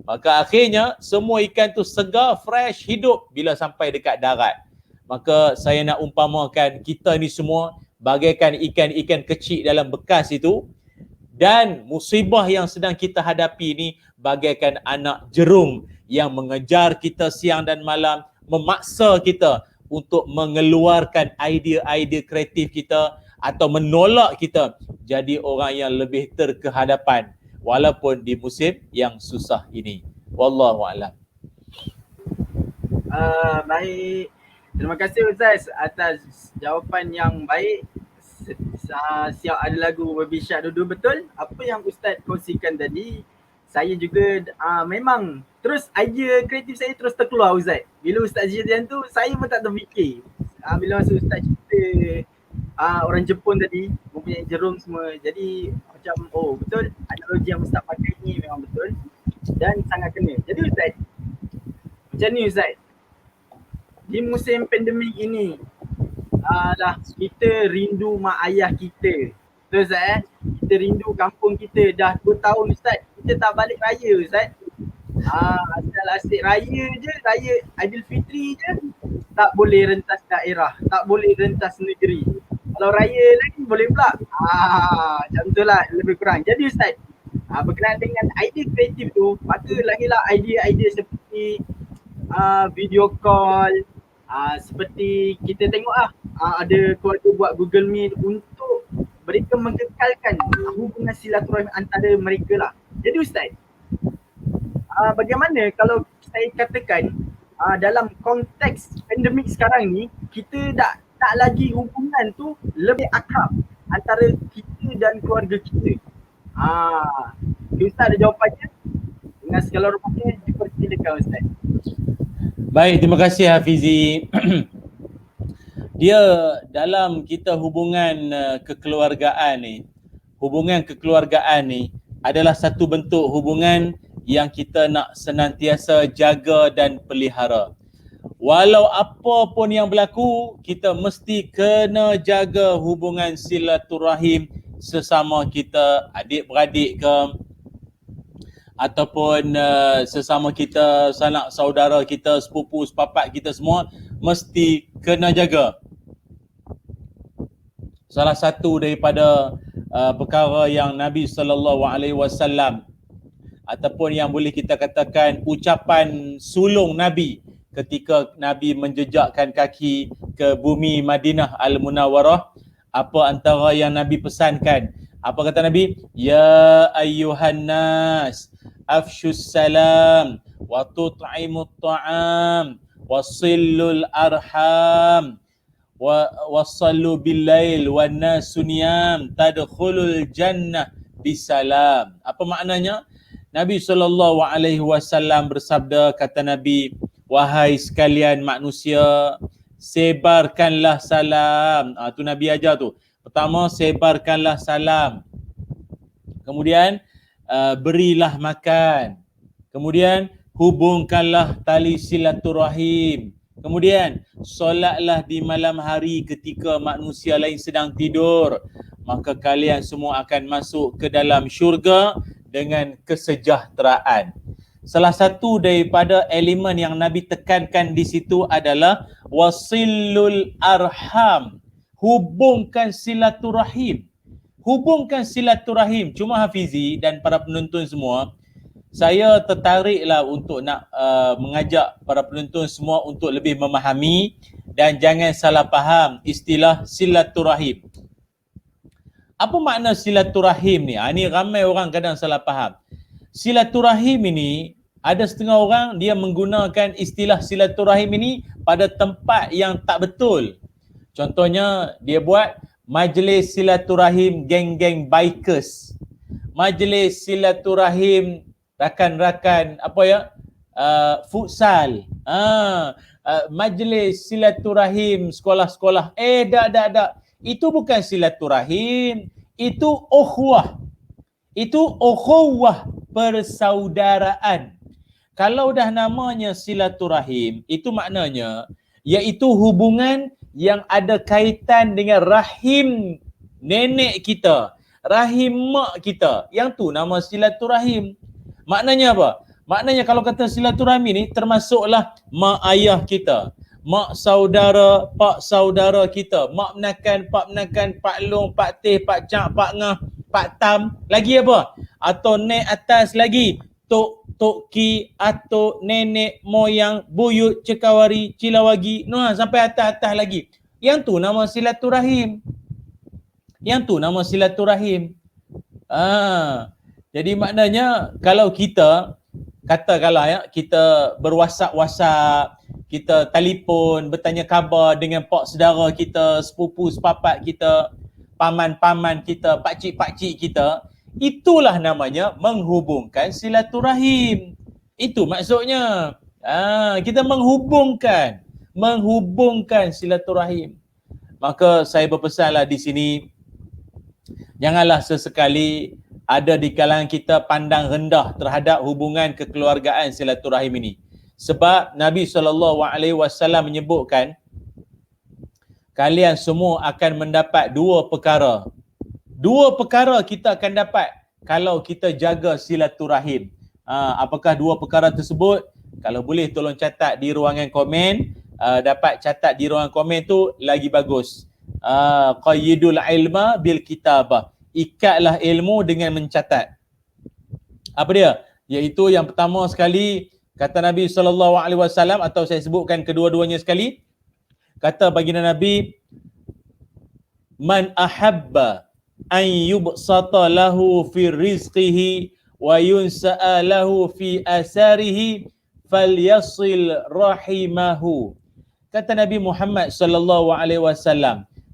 Maka akhirnya semua ikan tu segar, fresh, hidup bila sampai dekat darat. Maka saya nak umpamakan kita ni semua bagaikan ikan-ikan kecil dalam bekas itu, dan musibah yang sedang kita hadapi ni bagaikan anak jerung yang mengejar kita siang dan malam, memaksa kita untuk mengeluarkan idea-idea kreatif kita atau menolak kita jadi orang yang lebih terkehadapan walaupun di musim yang susah ini. Wallahu a'lam. Baik. Terima kasih Ustaz atas jawapan yang baik. Siap ada lagu Baby Shark dudu, betul. Apa yang Ustaz kongsikan tadi, saya juga memang terus idea kreatif saya terus terkeluar Ustaz. Bila Ustaz cerita tu, saya pun tak terfikir. Bila masa Ustaz cerita orang Jepun tadi mempunyai jerung semua, jadi macam betul, analogi yang Ustaz pakai ni memang betul dan sangat kena. Jadi Ustaz, macam ni Ustaz, di musim pandemik ini kita rindu mak ayah kita. Betul Ustaz kita rindu kampung kita. Dah 2 tahun Ustaz kita tak balik raya Ustaz. Asal asyik raya je, raya Aidilfitri je tak boleh rentas daerah, tak boleh rentas negeri. Kalau raya lagi boleh pula. Macam tu lah lebih kurang. Jadi Ustaz, berkenaan dengan idea kreatif tu, maka lahirlah idea-idea seperti video call, seperti kita tengok ada keluarga buat Google Meet untuk mereka mengekalkan hubungan silaturahmi antara mereka lah. Jadi Ustaz, bagaimana kalau saya katakan dalam konteks pandemik sekarang ni, kita tak lagi hubungan tu lebih akrab antara kita dan keluarga kita. Ustaz ada jawapannya? Dengan segala hormatnya dipersilakan Ustaz. Baik, terima kasih Hafizi. Dia dalam kita hubungan kekeluargaan ni adalah satu bentuk hubungan yang kita nak senantiasa jaga dan pelihara. Walau apa pun yang berlaku, kita mesti kena jaga hubungan silaturahim sesama kita, adik-beradik ke, ataupun sesama kita, sanak saudara kita, sepupu, sepapat kita semua mesti kena jaga. Salah satu daripada perkara yang Nabi SAW ataupun yang boleh kita katakan ucapan sulung Nabi ketika Nabi menjejakkan kaki ke bumi Madinah Al-Munawwarah, apa antara yang Nabi pesankan? Apa kata Nabi? Ya ayyuhan nas afshus salam wa tut'imut ta'am wasillul arham wasallu billail wan nasu niyam tadkhulul jannah bisalam. Apa maknanya? Nabi SAW bersabda, kata Nabi, wahai sekalian manusia, sebarkanlah salam. Tu Nabi ajar tu. Pertama, sebarkanlah salam. Kemudian berilah makan. Kemudian hubungkanlah tali silaturahim. Kemudian solatlah di malam hari ketika manusia lain sedang tidur. Maka kalian semua akan masuk ke dalam syurga dengan kesejahteraan. Salah satu daripada elemen yang Nabi tekankan di situ adalah wasillul arham. Hubungkan silaturahim. Hubungkan silaturahim. Cuma Hafizi dan para penonton semua, saya tertariklah untuk nak mengajak para penonton semua untuk lebih memahami dan jangan salah faham istilah silaturahim. Apa makna silaturahim ni? Ni ramai orang kadang salah faham. Silaturahim ini, ada setengah orang dia menggunakan istilah silaturahim ini pada tempat yang tak betul. Contohnya, dia buat majlis silaturahim geng-geng bikers. Majlis silaturahim rakan-rakan futsal. Majlis silaturahim sekolah-sekolah. Tak. Itu bukan silaturahim, itu ukhuwah. Itu ukhuwah, persaudaraan. Kalau dah namanya silaturahim, itu maknanya iaitu hubungan yang ada kaitan dengan rahim nenek kita, rahim mak kita. Yang tu nama silaturahim. Maknanya apa? Maknanya kalau kata silaturahim ni termasuklah mak ayah kita, mak saudara, pak saudara kita, mak menakan, pak long, pak teh, pak cak, pak ngah, pak tam, lagi apa? Atau naik atas lagi, tok ki, atuk, nenek, moyang, buyut, cekawari, cilawagi, sampai atas-atas lagi. Yang tu nama silaturahim. Yang tu nama silaturahim. Jadi maknanya kalau kita katakanlah kita berwhatsapp, kita telefon, bertanya khabar dengan pak saudara kita, sepupu sepapat kita, paman-paman kita, pakcik-pakcik kita, itulah namanya menghubungkan silaturahim. Itu maksudnya. Kita menghubungkan silaturahim. Maka saya berpesanlah di sini, janganlah sesekali ada di kalangan kita pandang rendah terhadap hubungan kekeluargaan silaturahim ini. Sebab Nabi SAW menyebutkan kalian semua akan mendapat dua perkara. Dua perkara kita akan dapat kalau kita jaga silaturahim. Apakah dua perkara tersebut? Kalau boleh tolong catat di ruangan komen. Dapat catat di ruangan komen tu lagi bagus. Qayyidul ilma bil kitabah. Ikatlah ilmu dengan mencatat. Apa dia? Iaitu yang pertama sekali, kata Nabi SAW, atau saya sebutkan kedua-duanya sekali. Kata baginda Nabi, man ahabba an yubsata lahu fi rizqihi wa yunsa'a lahu fi asarihi falyasil rahimahu. Kata Nabi Muhammad SAW,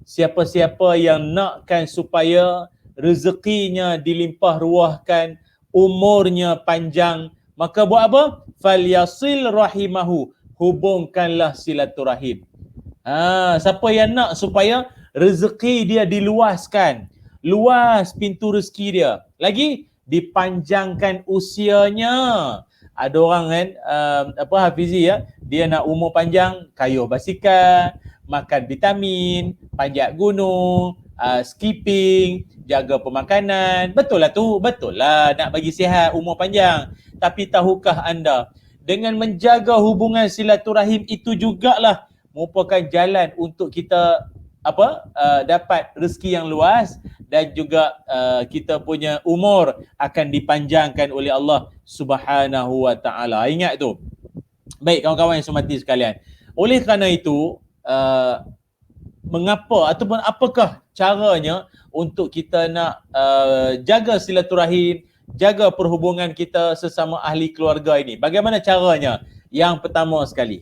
siapa-siapa yang nakkan supaya rezekinya dilimpah ruahkan, umurnya panjang, maka buat apa? Falyasil rahimahu, hubungkanlah silaturahim. Siapa yang nak supaya rezeki dia diluaskan, luas pintu rezeki dia, lagi dipanjangkan usianya. Ada orang kan Hafizi dia nak umur panjang, kayuh basikal, makan vitamin, panjat gunung, skipping, jaga pemakanan. Betul lah nak bagi sihat, umur panjang. Tapi tahukah anda, dengan menjaga hubungan silaturahim itu jugalah merupakan jalan untuk kita dapat rezeki yang luas dan juga kita punya umur akan dipanjangkan oleh Allah Subhanahu wa taala. Ingat tu. Baik kawan-kawan yang hormati sekalian. Oleh kerana itu, mengapa ataupun apakah caranya untuk kita nak jaga silaturahim, jaga perhubungan kita sesama ahli keluarga ini. Bagaimana caranya? Yang pertama sekali,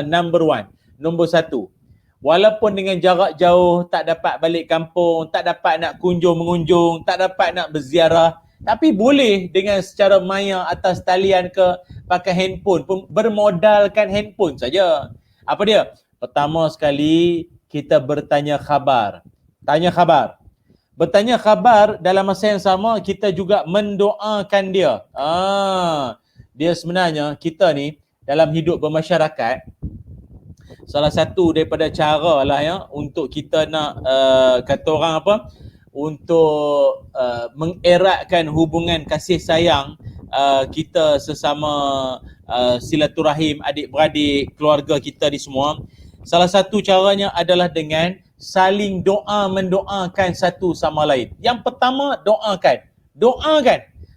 number one, nombor satu, walaupun dengan jarak jauh, tak dapat balik kampung, tak dapat nak mengunjung, tak dapat nak berziarah, tapi boleh dengan secara maya atas talian ke pakai handphone, bermodalkan handphone saja. Apa dia? Pertama sekali, kita bertanya khabar. Tanya khabar. Bertanya khabar, dalam masa yang sama kita juga mendoakan dia. Dia sebenarnya, kita ni dalam hidup bermasyarakat, salah satu daripada cara lah ya untuk kita nak kata orang apa, untuk mengeratkan hubungan kasih sayang kita sesama silaturahim adik-beradik, keluarga kita ni semua. Salah satu caranya adalah dengan saling mendoakan satu sama lain. Yang pertama, doakan.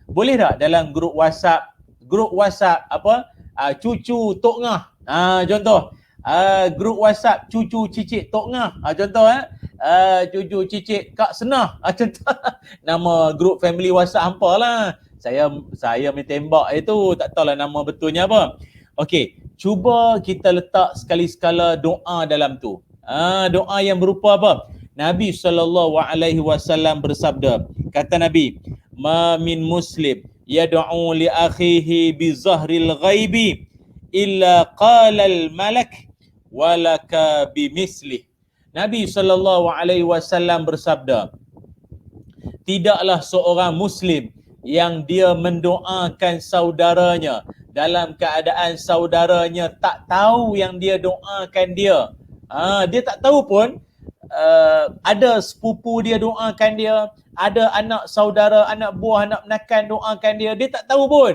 Boleh tak dalam grup WhatsApp apa, cucu Tok Ngah, contoh, grup WhatsApp cucu cicit Tok Ngah, contoh, cucu cicit Kak Senah, contoh. Nama grup family WhatsApp hampa lah. Saya main tembak itu, tak tahulah nama betulnya apa. Okey, cuba kita letak sekali-sekala doa dalam tu. Doa yang berupa apa? Nabi SAW bersabda, kata Nabi, ma min muslim yad'u li akhihi bi zahril ghaibi illa qala al malak walaka bimislih. Nabi SAW bersabda, tidaklah seorang muslim yang dia mendoakan saudaranya dalam keadaan saudaranya tak tahu yang dia doakan dia. Dia tak tahu pun, ada sepupu dia doakan dia, ada anak saudara, anak buah, anak menakan doakan dia, dia tak tahu pun.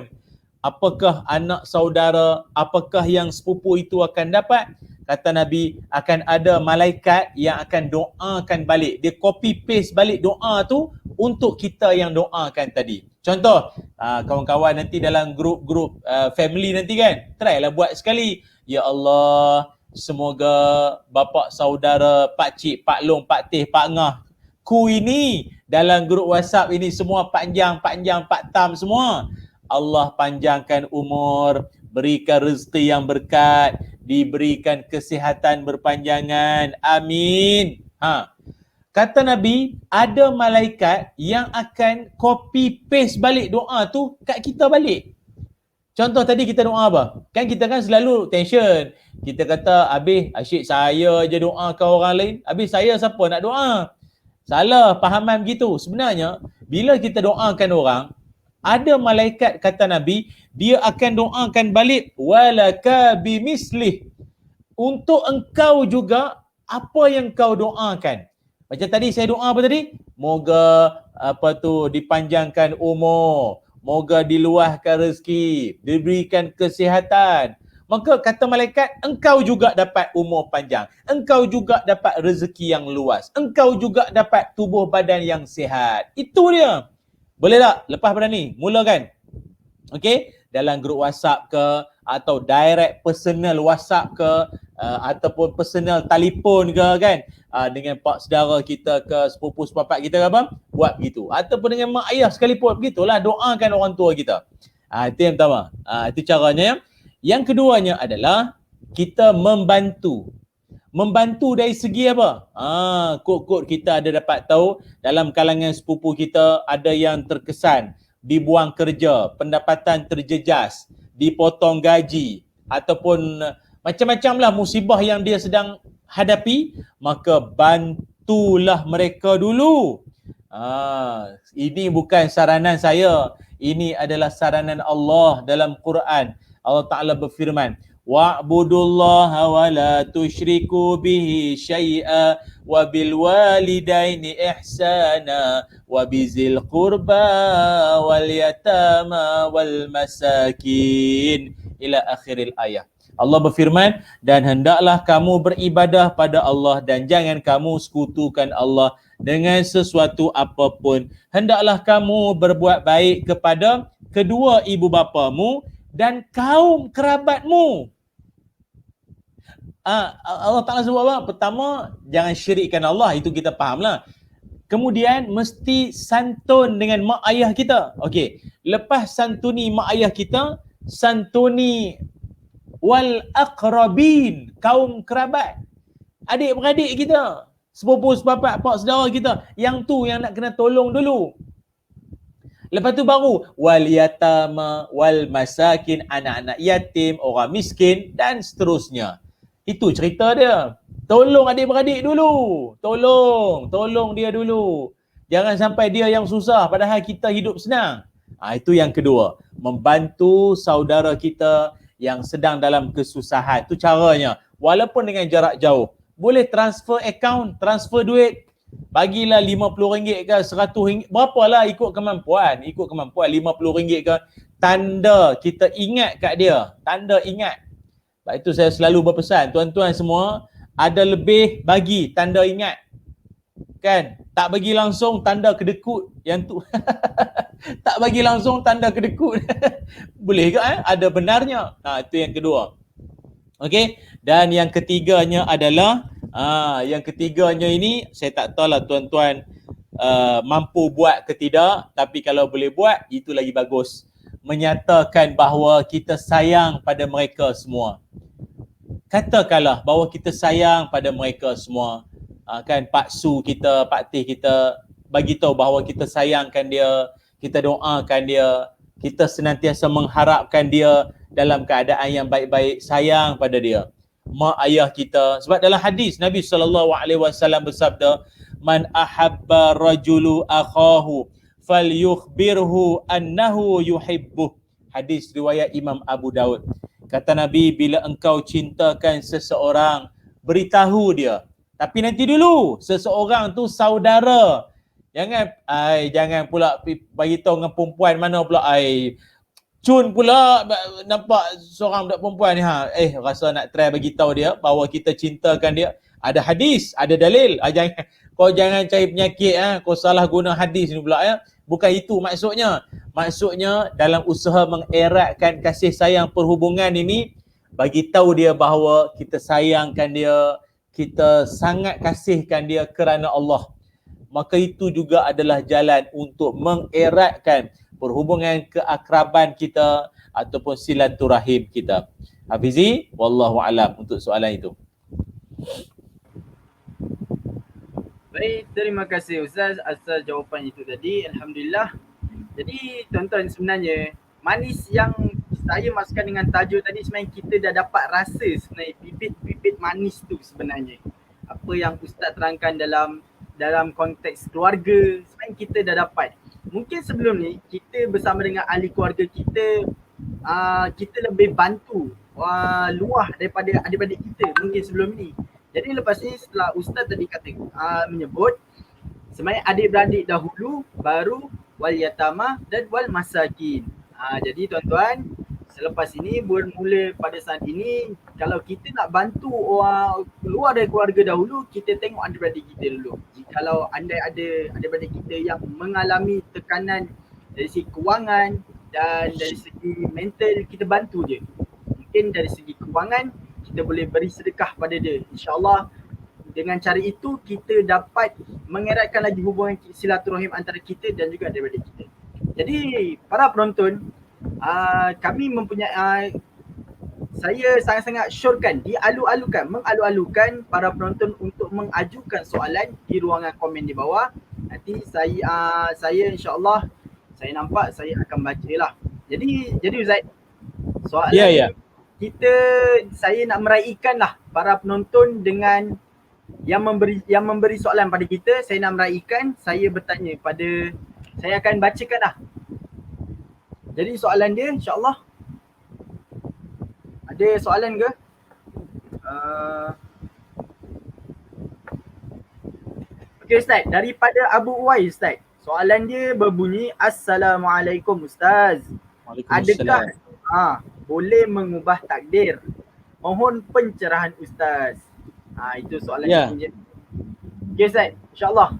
Apakah anak saudara, apakah yang sepupu itu akan dapat? Kata Nabi, akan ada malaikat yang akan doakan balik. Dia copy paste balik doa tu untuk kita yang doakan tadi. Contoh, kawan-kawan nanti dalam grup family nanti kan, try lah buat sekali. Ya Allah, semoga bapa saudara, pak cik, pak long, pak teh, pak ngah ku ini dalam grup WhatsApp ini semua panjang, pak tam semua. Allah panjangkan umur, berikan rezeki yang berkat, diberikan kesihatan berpanjangan. Amin. Kata Nabi, ada malaikat yang akan copy paste balik doa tu kat kita balik. Contoh tadi kita doa apa? Kan kita kan selalu tension. Kita kata, habis asyik saya je doakan orang lain. Habis saya siapa nak doa? Salah fahaman begitu. Sebenarnya, bila kita doakan orang, ada malaikat kata Nabi, dia akan doakan balik walaka bimislih. Untuk engkau juga apa yang kau doakan. Macam tadi saya doa apa tadi? Moga dipanjangkan umur, moga diluahkan rezeki, diberikan kesihatan. Maka kata malaikat, engkau juga dapat umur panjang, engkau juga dapat rezeki yang luas, engkau juga dapat tubuh badan yang sihat. Itu dia. Boleh tak? Lepas pada ni, mulakan. Okey, dalam grup WhatsApp ke, atau direct personal WhatsApp ke, ataupun personal telefon ke kan, dengan pak saudara kita ke, sepupu sepapak kita ke apa, buat begitu. Ataupun dengan mak ayah sekalipun, begitulah, doakan orang tua kita. Itu yang pertama. Itu caranya. Yang keduanya adalah kita membantu. Membantu dari segi apa? Kod-kod kita ada dapat tahu dalam kalangan sepupu kita ada yang terkesan, dibuang kerja, pendapatan terjejas, dipotong gaji, ataupun macam-macam lah musibah yang dia sedang hadapi, maka bantulah mereka dulu. Ini bukan saranan saya, ini adalah saranan Allah dalam Quran. Allah Ta'ala berfirman, wa'budullaha wa la tusyriku bihi syai'a wa bil walidaini ihsana wa bizil qurba wal yatama wal masakin ila akhiril ayat. Allah berfirman, dan hendaklah kamu beribadah pada Allah dan jangan kamu sekutukan Allah dengan sesuatu apapun. Hendaklah kamu berbuat baik kepada kedua ibu bapamu dan kaum kerabatmu. Allah Ta'ala sebut apa? Pertama, jangan syirikkan Allah. Itu kita faham lah. Kemudian mesti santun dengan mak ayah kita. Okey, lepas santuni mak ayah kita, santuni wal aqrabin, kaum kerabat, adik-beradik kita, sepupu sepapak pak saudara kita, yang tu yang nak kena tolong dulu. Lepas tu baru wal yatama wal masakin, anak-anak yatim, orang miskin dan seterusnya. Itu cerita dia. Tolong adik-beradik dulu. Tolong dia dulu. Jangan sampai dia yang susah padahal kita hidup senang. Itu yang kedua. Membantu saudara kita yang sedang dalam kesusahan. Itu caranya. Walaupun dengan jarak jauh. Boleh transfer account, transfer duit. Bagilah RM50 ke RM100. Berapalah ikut kemampuan. RM50 ke. Tanda kita ingat kat dia. Tanda ingat. Sebab itu saya selalu berpesan, tuan-tuan semua, ada lebih bagi tanda ingat. Kan? Tak bagi langsung tanda kedekut yang tu. Tak bagi langsung tanda kedekut. Boleh ke? Ada benarnya. Itu yang kedua. Okey. Dan yang ketiganya adalah, yang ketiganya ini saya tak tahulah tuan-tuan mampu buat ke tidak, tapi kalau boleh buat, itu lagi bagus. Menyatakan bahawa kita sayang pada mereka semua. Katakanlah bahawa kita sayang pada mereka semua. Kan Pak Su kita, Pak Teh kita bagi tahu bahawa kita sayangkan dia, kita doakan dia, kita senantiasa mengharapkan dia dalam keadaan yang baik-baik, sayang pada dia. Mak ayah kita, sebab dalam hadis Nabi SAW bersabda, man ahabba rajulu akhahu falyukhbirhu annahu yuhibbuh. Hadis riwayat Imam Abu Daud. Kata Nabi, bila engkau cintakan seseorang, beritahu dia. Tapi nanti dulu, seseorang tu saudara. Jangan pula bagi tahu dengan perempuan mana pula cun pula nampak seorang budak perempuan ni rasa nak try bagi tahu dia bahawa kita cintakan dia. Ada hadis, ada dalil. Jangan cari penyakit, kau salah guna hadis ni pula Bukan itu maksudnya. Maksudnya dalam usaha mengeratkan kasih sayang perhubungan ini, bagi tahu dia bahawa kita sayangkan dia, kita sangat kasihkan dia kerana Allah. Maka itu juga adalah jalan untuk mengeratkan perhubungan keakraban kita ataupun silaturahim kita. Hafizi, wallahu alam untuk soalan itu. Baik, terima kasih Ustaz atas jawapan itu tadi. Alhamdulillah. Jadi tuan-tuan, sebenarnya manis yang saya masukkan dengan tajuk tadi, sebenarnya kita dah dapat rasa sebenarnya bibit-bibit manis tu sebenarnya. Apa yang Ustaz terangkan dalam konteks keluarga, sebenarnya kita dah dapat. Mungkin sebelum ni kita bersama dengan ahli keluarga kita, kita lebih bantu luah daripada adik-adik kita mungkin sebelum ni. Jadi lepas ni setelah Ustaz tadi menyebut, sebenarnya adik-beradik dahulu, baru wal yatama dan wal masakin. Jadi tuan-tuan, selepas ini bermula pada saat ini, kalau kita nak bantu orang luar dari keluarga dahulu, kita tengok adik-beradik kita dulu. Kalau anda ada adik-beradik kita yang mengalami tekanan dari segi kewangan dan dari segi mental, kita bantu je. Mungkin dari segi kewangan kita boleh beri sedekah pada dia. InsyaAllah dengan cara itu kita dapat mengeratkan lagi hubungan silaturahim antara kita dan juga adik-beradik kita. Jadi para penonton, kami mempunyai saya sangat-sangat syorkan mengalu-alukan para penonton untuk mengajukan soalan di ruangan komen di bawah. Nanti saya insya-Allah saya nampak saya akan bacalah. Jadi Ustaz, soalan saya nak meraihkanlah para penonton dengan yang memberi soalan pada kita. Saya nak meraihkan, saya bertanya pada, saya akan bacakan lah. Jadi soalan dia insya-Allah. Ada soalan ke? Okey Ustaz, daripada Abu Uwais Ustaz. Soalan dia berbunyi, Assalamualaikum Ustaz. Adakah boleh mengubah takdir? Mohon pencerahan Ustaz. Itu soalan dia. Okey Ustaz, insya-Allah.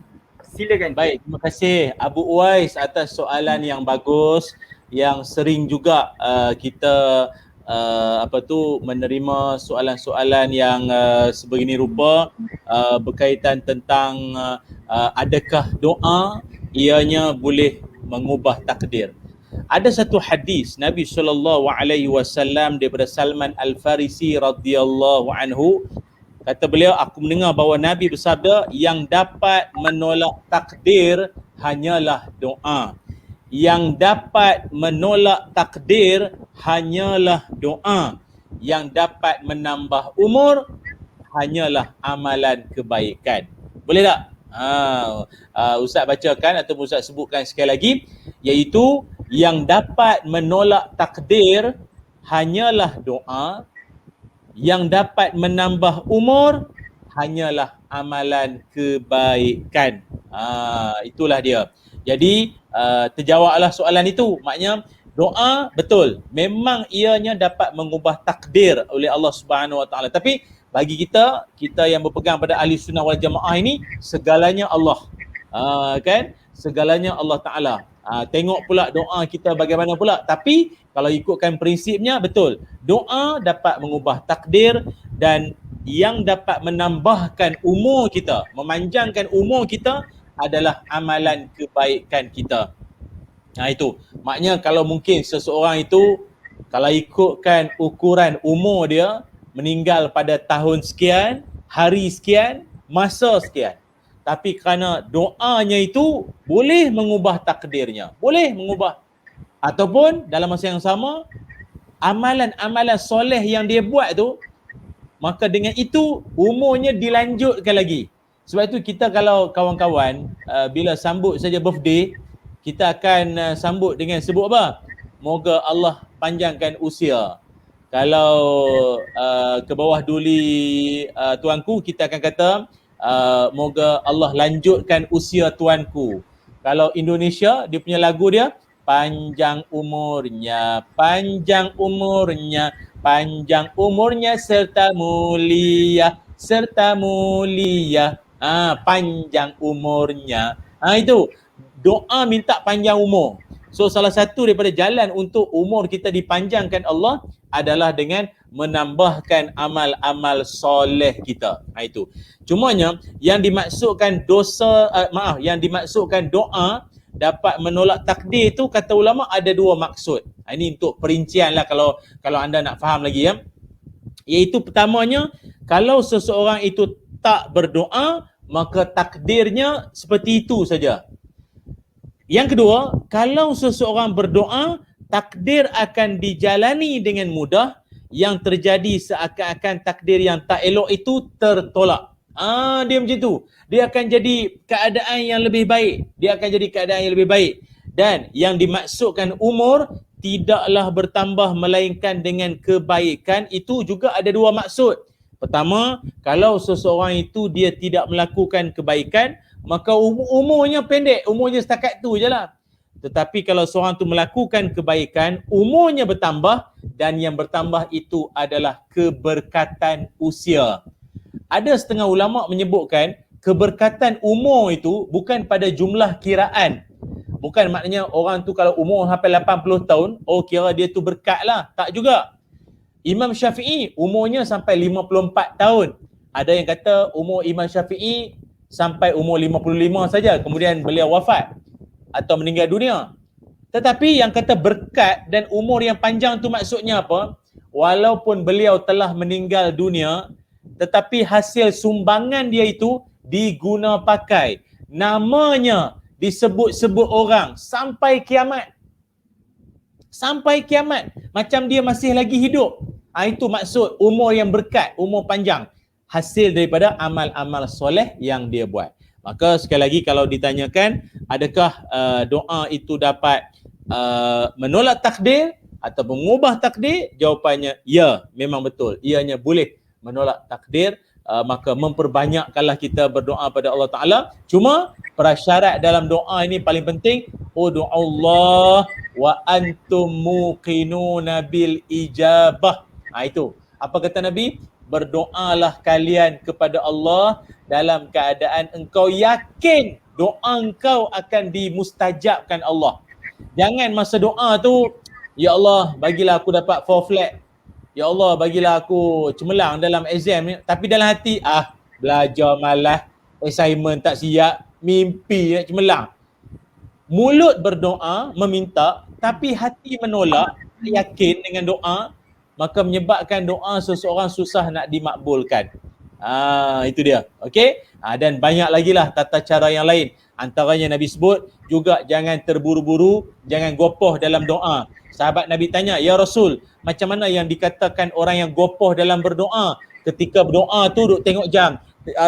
Silakan. Baik, terima kasih Abu Uwais atas soalan yang bagus, yang sering juga kita menerima soalan-soalan yang sebegini rupa berkaitan tentang adakah doa ianya boleh mengubah takdir. Ada satu hadis Nabi SAW daripada Salman Al-Farisi radhiyallahu anhu, kata beliau, aku mendengar bahawa Nabi bersabda, yang dapat menolak takdir hanyalah doa. Yang dapat menolak takdir hanyalah doa. Yang dapat menambah umur hanyalah amalan kebaikan. Boleh tak? Ustaz bacakan ataupun Ustaz sebutkan sekali lagi, iaitu yang dapat menolak takdir hanyalah doa. Yang dapat menambah umur hanyalah amalan kebaikan. Itulah dia. Jadi terjawablah soalan itu. Maknanya doa betul, memang ianya dapat mengubah takdir oleh Allah Subhanahu Wa Taala. Tapi bagi kita yang berpegang pada ahli sunnah wal jamaah ini, segalanya Allah. Kan? Segalanya Allah Taala. Tengok pula doa kita bagaimana pula. Tapi kalau ikutkan prinsipnya, betul, doa dapat mengubah takdir, dan yang dapat menambahkan umur kita, memanjangkan umur kita adalah amalan kebaikan kita. Itu maknanya kalau mungkin seseorang itu, kalau ikutkan ukuran umur dia, meninggal pada tahun sekian, hari sekian, masa sekian, tapi kerana doanya itu boleh mengubah takdirnya, boleh mengubah. Ataupun dalam masa yang sama, amalan-amalan soleh yang dia buat tu, maka dengan itu umurnya dilanjutkan lagi. Sebab itu kita kalau kawan-kawan bila sambut saja birthday, kita akan sambut dengan sebut apa? Moga Allah panjangkan usia. Kalau ke bawah duli tuanku, kita akan kata moga Allah lanjutkan usia tuanku. Kalau Indonesia, dia punya lagu dia, panjang umurnya, panjang umurnya, panjang umurnya serta mulia, serta mulia. Panjang umurnya. Itu doa minta panjang umur. So salah satu daripada jalan untuk umur kita dipanjangkan Allah adalah dengan menambahkan amal-amal soleh kita. Itu. Cumanya yang dimaksudkan yang dimaksudkan doa dapat menolak takdir itu, kata ulama ada dua maksud. Ini untuk perincian lah kalau anda nak faham lagi ya. Iaitu pertamanya, kalau seseorang itu tak berdoa, maka takdirnya seperti itu saja. Yang kedua, kalau seseorang berdoa, takdir akan dijalani dengan mudah. Yang terjadi seakan-akan takdir yang tak elok itu tertolak. Dia macam tu. Dia akan jadi keadaan yang lebih baik. Dia akan jadi keadaan yang lebih baik. Dan yang dimaksudkan umur tidaklah bertambah melainkan dengan kebaikan, itu juga ada dua maksud. Pertama, kalau seseorang itu dia tidak melakukan kebaikan, maka umurnya pendek, umurnya setakat tu je lah. Tetapi kalau seorang tu melakukan kebaikan, umurnya bertambah, dan yang bertambah itu adalah keberkatan usia. Ada setengah ulama menyebutkan keberkatan umur itu bukan pada jumlah kiraan. Bukan maknanya orang tu kalau umur sampai 80 tahun, kira dia tu berkat lah. Tak juga. Imam Syafi'i umurnya sampai 54 tahun. Ada yang kata umur Imam Syafi'i sampai umur 55 saja, kemudian beliau wafat atau meninggal dunia. Tetapi yang kata berkat dan umur yang panjang tu maksudnya apa? Walaupun beliau telah meninggal dunia, tetapi hasil sumbangan dia itu diguna pakai. Namanya disebut-sebut orang sampai kiamat. Sampai kiamat. Macam dia masih lagi hidup. Itu maksud umur yang berkat, umur panjang. Hasil daripada amal-amal soleh yang dia buat. Maka sekali lagi kalau ditanyakan, adakah doa itu dapat menolak takdir atau mengubah takdir? Jawapannya ya, memang betul. Ianya boleh menolak takdir. Maka memperbanyakkanlah kita berdoa pada Allah Ta'ala. Cuma prasyarat dalam doa ini paling penting, ud'ullah wa antum muqinuna bil ijabah. Itu. Apa kata Nabi? Berdoalah kalian kepada Allah dalam keadaan engkau yakin doa engkau akan dimustajabkan Allah. Jangan masa doa tu, ya Allah bagilah aku dapat 4 flat. Ya Allah, bagilah aku cemerlang dalam exam ni. Tapi dalam hati, belajar malas, assignment tak siap, mimpi nak cemerlang. Mulut berdoa, meminta, tapi hati menolak, yakin dengan doa, maka menyebabkan doa seseorang susah nak dimakbulkan. Itu dia. Okey? Dan banyak lagi lah tata cara yang lain. Antaranya Nabi sebut juga jangan terburu-buru, jangan gopoh dalam doa. Sahabat Nabi tanya, "Ya Rasul, macam mana yang dikatakan orang yang gopoh dalam berdoa? Ketika berdoa tu duk tengok jam.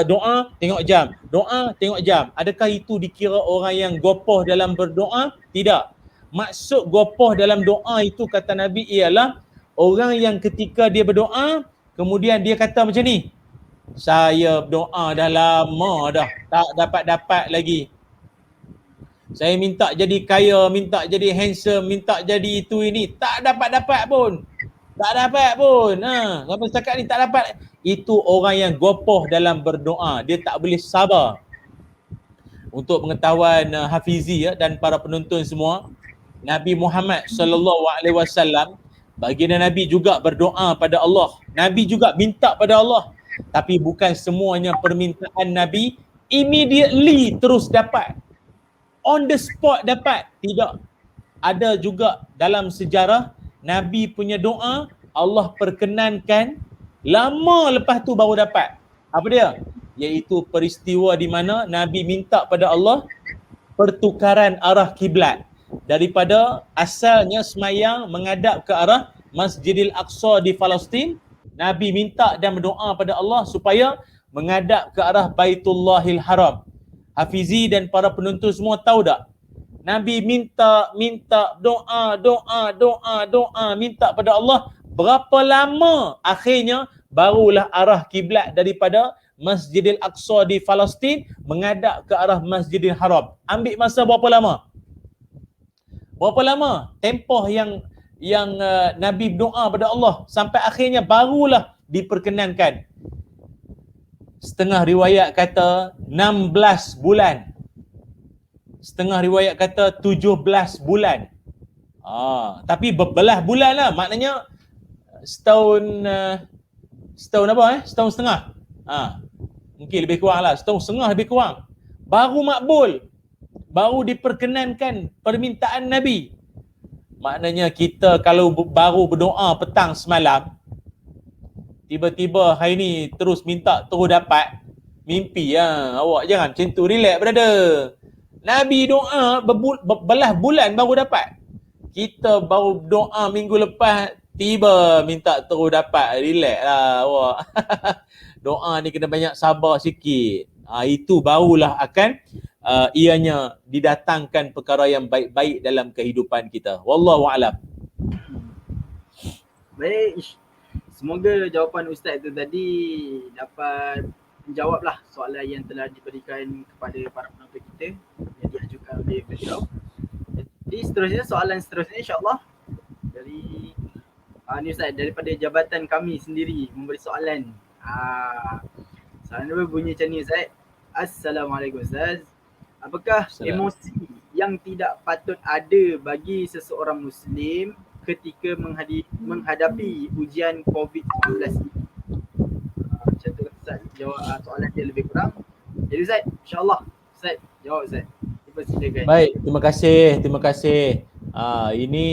Doa, tengok jam. Doa, tengok jam. Adakah itu dikira orang yang gopoh dalam berdoa? Tidak. Maksud gopoh dalam doa itu kata Nabi ialah orang yang ketika dia berdoa, kemudian dia kata macam ni, saya berdoa dah lama dah, tak dapat-dapat lagi. Saya minta jadi kaya, minta jadi handsome, minta jadi itu ini, tak dapat-dapat pun. Tak dapat pun. Sampai setakat ni tak dapat. Itu orang yang gopoh dalam berdoa. Dia tak boleh sabar. Untuk pengetahuan Hafizi dan para penonton semua, Nabi Muhammad SAW, baginda Nabi juga berdoa pada Allah. Nabi juga minta pada Allah. Tapi bukan semuanya permintaan Nabi immediately terus dapat. On the spot dapat. Tidak. Ada juga dalam sejarah Nabi punya doa Allah perkenankan lama lepas tu baru dapat. Apa dia? Iaitu peristiwa di mana Nabi minta pada Allah pertukaran arah kiblat. Daripada asalnya semayang menghadap ke arah Masjidil Aqsa di Palestin, Nabi minta dan berdoa pada Allah supaya menghadap ke arah Baitullahil Haram. Hafizi dan para penonton semua tahu tak? Nabi minta doa, minta pada Allah. Berapa lama akhirnya barulah arah kiblat daripada Masjidil Aqsa di Palestin menghadap ke arah Masjidil Haram. Ambil masa berapa lama? Berapa lama tempoh yang Nabi berdoa pada Allah sampai akhirnya barulah diperkenankan. Setengah riwayat kata 16 bulan. Setengah riwayat kata 17 bulan. Tapi berbelah bulan lah. Maknanya setahun apa setahun setengah. Mungkin lebih kurang lah. Setahun setengah lebih kurang. Baru makbul. Baru diperkenankan permintaan Nabi. Maknanya kita kalau baru berdoa petang semalam, tiba-tiba hari ni terus minta terus dapat, mimpi awak jangan macam tu, relax brother. Nabi doa berbelah bulan baru dapat. Kita baru doa minggu lepas, tiba minta terus dapat, relax lah awak. Doa ni kena banyak sabar sikit. Itu barulah akan ianya didatangkan perkara yang baik-baik dalam kehidupan kita. Wallahu a'lam. Baik. Semoga jawapan Ustaz itu tadi dapat menjawablah soalan yang telah diberikan kepada para penonton kita yang diajukan oleh beliau. Jadi seterusnya, soalan seterusnya insya-Allah dari ni Ustaz, daripada jabatan kami sendiri memberi soalan. Soalan dia bunyi macam ni Ustaz. Assalamualaikum Ustaz. Apakah emosi yang tidak patut ada bagi seseorang Muslim ketika menghadapi ujian COVID-19 ini? Macam tu Ustaz jawab soalan dia lebih kurang. Jadi Ustaz, insya-Allah Ustaz jawab Ustaz. Silakan. Baik, terima kasih. Ini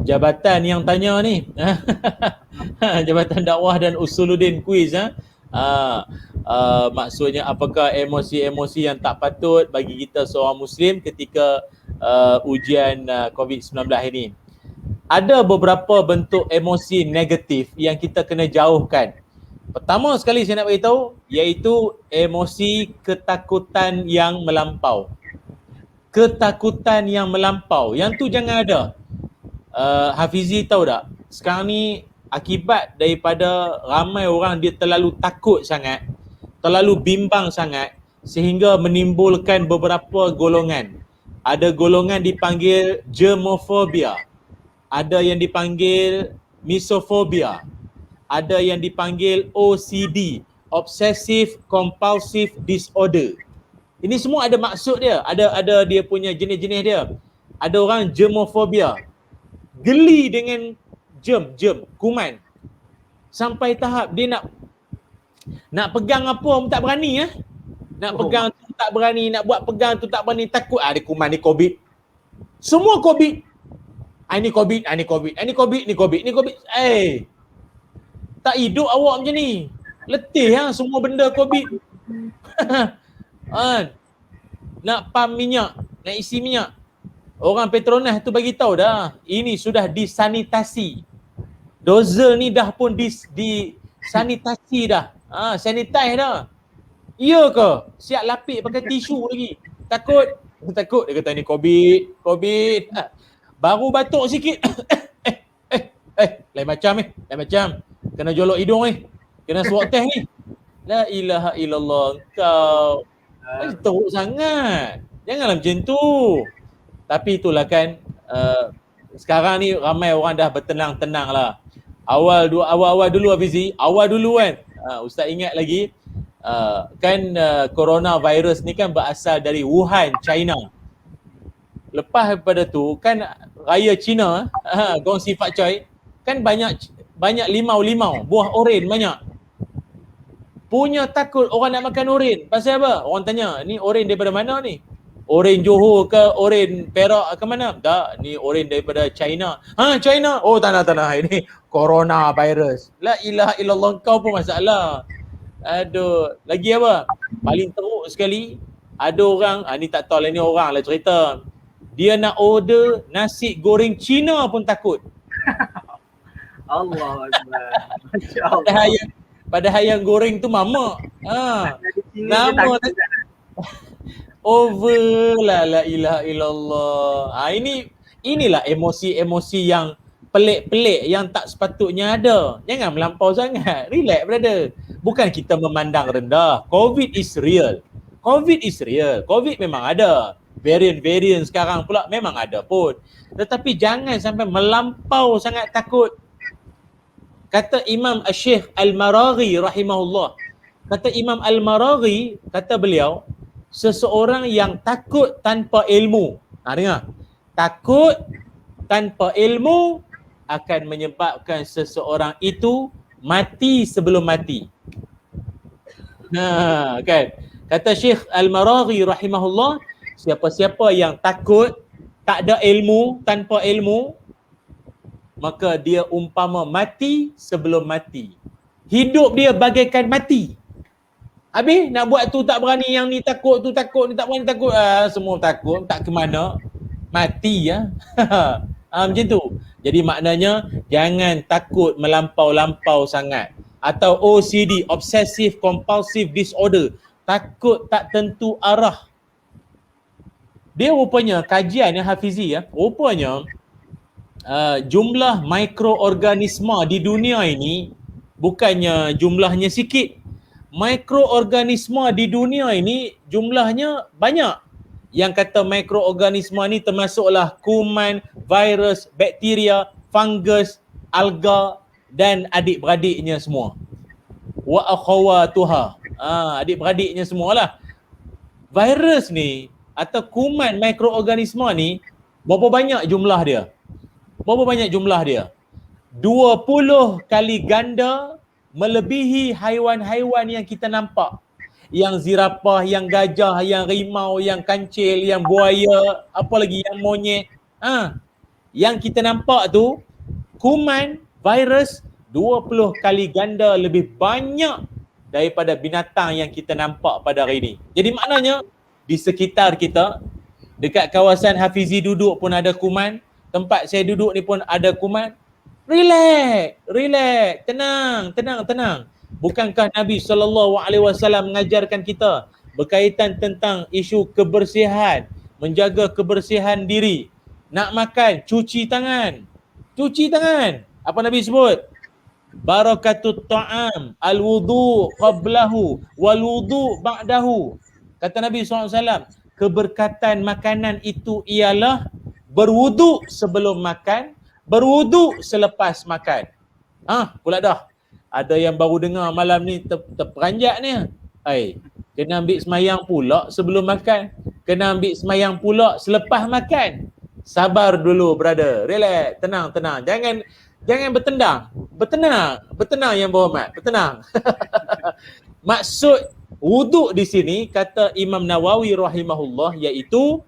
jabatan yang tanya ni. Jabatan dakwah dan usuluddin quiz. Maksudnya apakah emosi-emosi yang tak patut bagi kita seorang Muslim ketika ujian COVID-19 ini? Ada beberapa bentuk emosi negatif yang kita kena jauhkan. Pertama sekali saya nak beritahu iaitu emosi ketakutan yang melampau. Ketakutan yang melampau, yang tu jangan ada. Hafizi tahu tak? Sekarang ni akibat daripada ramai orang dia terlalu takut sangat, terlalu bimbang sangat sehingga menimbulkan beberapa golongan. Ada golongan dipanggil germophobia, ada yang dipanggil misofobia, ada yang dipanggil OCD, Obsessive Compulsive Disorder. Ini semua ada maksud dia, ada dia punya jenis-jenis dia. Ada orang germophobia, geli dengan germ, kuman. Sampai tahap dia nak pegang apa pun tak berani Nak pegang tu tak berani, nak buat pegang tu tak berani, takut ada kuman ni COVID. Semua COVID. Ini COVID, ini COVID, ini COVID, ni COVID, ni COVID. Tak hidup awak macam ni. Letih semua benda COVID. Nak pam minyak, nak isi minyak. Orang Petronas tu bagi tahu dah, ini sudah disanitasi. Nozzle ni dah pun disanitasi dah. Sanitize dah. Ya ke? Siap lapik pakai tisu lagi. Takut dia kata ni COVID. Baru batuk sikit. Lain macam. Kena jolok hidung Kena swab test ni. La ilaha illallah, kau teruk sangat. Janganlah macam tu. Tapi itulah kan, sekarang ni ramai orang dah bertenang-tenang lah. Awal dulu Hafizi, kan. Ustaz ingat lagi, coronavirus ni kan berasal dari Wuhan, China. Lepas daripada tu kan raya Cina, Gongsi Pak Choi, kan banyak limau, buah oren banyak. Punya takut orang nak makan oren. Pasal apa? Orang tanya, ni oren daripada mana ni? Oren Johor ke oren Perak ke mana? Tak, ni oren daripada China. China? Oh tanah. Ini coronavirus. La ilaha illallah, kau pun masalah. Aduh, lagi apa? Paling teruk sekali, ada orang, ni tak tahu lah, ni orang lah cerita. Dia nak order nasi goreng Cina pun takut. Allah Akbar. Masya-Allah. Padahal yang goreng tu mamak. Nama over lah, la ilaha illallah. Inilah emosi-emosi yang pelik-pelik yang tak sepatutnya ada. Jangan melampau sangat. Relax brother. Bukan kita memandang rendah. COVID is real. COVID memang ada. Varian sekarang pula memang ada pun. Tetapi jangan sampai melampau sangat takut. Kata Imam Syekh Al-Maraghi rahimahullah. Kata Imam Al-Maraghi, kata beliau, seseorang yang takut tanpa ilmu. Dengar. Takut tanpa ilmu akan menyebabkan seseorang itu mati sebelum mati. Kan. Kata Syekh Al-Maraghi rahimahullah, siapa-siapa yang takut, tak ada ilmu, tanpa ilmu, maka dia umpama mati sebelum mati. Hidup dia bagaikan mati. Habis nak buat tu tak berani, yang ni takut, tu takut, ni tak berani takut. Semua takut, tak ke mana. Mati macam tu. Jadi maknanya jangan takut melampau-lampau sangat. Atau OCD, Obsessive Compulsive Disorder. Takut tak tentu arah. Dia rupanya kajian Hafizi rupanya jumlah mikroorganisma di dunia ini bukannya jumlahnya sikit. Mikroorganisma di dunia ini jumlahnya banyak. Yang kata mikroorganisma ni termasuklah kuman, virus, bakteria, fungus, alga dan adik-beradiknya semua. Wa akhawatuha. Adik-beradiknya semualah. Virus ni atau kuman mikroorganisma ni berapa banyak jumlah dia? 20 kali ganda melebihi haiwan-haiwan yang kita nampak. Yang zirapah, yang gajah, yang rimau, yang kancil, yang buaya, apa lagi, yang monyet. Yang kita nampak tu, kuman, virus 20 kali ganda lebih banyak daripada binatang yang kita nampak pada hari ini. Jadi maknanya di sekitar kita, dekat kawasan Hafizi duduk pun ada kuman, tempat saya duduk ni pun ada kuman. Relax, tenang. Bukankah Nabi SAW mengajarkan kita berkaitan tentang isu kebersihan, menjaga kebersihan diri. Nak makan, cuci tangan. Apa Nabi sebut? Barakatut ta'am, al-wudu qablahu, wal-wudu ba'dahu. Kata Nabi SAW, keberkatan makanan itu ialah berwudu sebelum makan, berwudu selepas makan. Pula dah. Ada yang baru dengar malam ni terperanjat ni. Kena ambil semayang pula sebelum makan. Kena ambil semayang pula selepas makan. Sabar dulu brother. Relax, tenang. Jangan bertendang. Bertenang yang berhormat. Bertenang. Maksud wuduk di sini kata Imam Nawawi rahimahullah iaitu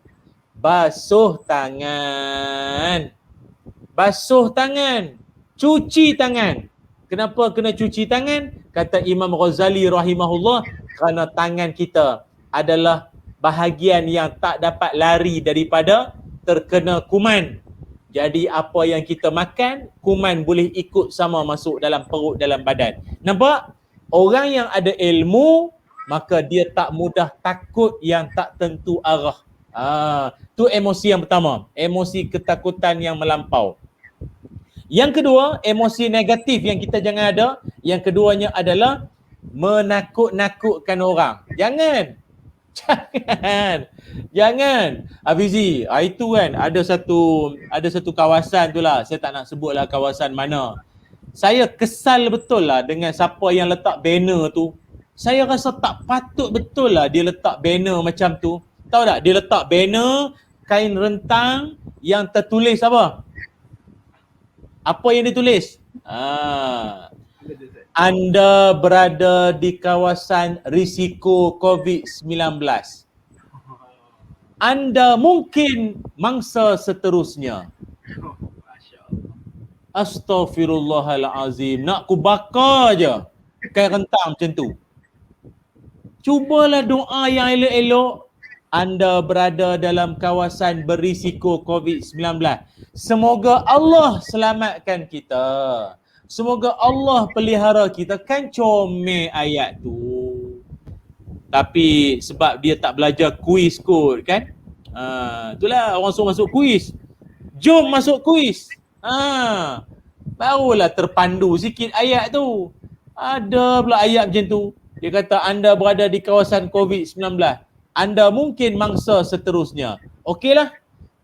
basuh tangan. Basuh tangan. Cuci tangan. Kenapa kena cuci tangan? Kata Imam Ghazali rahimahullah, kerana tangan kita adalah bahagian yang tak dapat lari daripada terkena kuman. Jadi apa yang kita makan, kuman boleh ikut sama masuk dalam perut, dalam badan. Nampak? Orang yang ada ilmu, maka dia tak mudah takut yang tak tentu arah. Tu emosi yang pertama. Emosi ketakutan yang melampau. Yang kedua, emosi negatif yang kita jangan ada. Yang keduanya adalah menakut-nakutkan orang. Jangan. Hafizi, itu kan ada satu kawasan tu lah. Saya tak nak sebutlah kawasan mana. Saya kesal betul lah dengan siapa yang letak banner tu. Saya rasa tak patut betul lah dia letak banner macam tu. Tahu tak? Dia letak banner kain rentang yang tertulis apa? Apa yang ditulis? Anda berada di kawasan risiko COVID-19. Anda mungkin mangsa seterusnya. Astaghfirullahalazim. Nak ku bakar je kain rentang macam tu. Cubalah doa yang elok-elok. Anda berada dalam kawasan berisiko COVID-19. Semoga Allah selamatkan kita. Semoga Allah pelihara kita. Kan comel ayat tu. Tapi sebab dia tak belajar kuis kot kan. Itulah orang suruh masuk kuis. Jom masuk kuis. Barulah terpandu sikit ayat tu. Ada pula ayat macam tu. Dia kata anda berada di kawasan COVID-19. Anda mungkin mangsa seterusnya. Okeylah.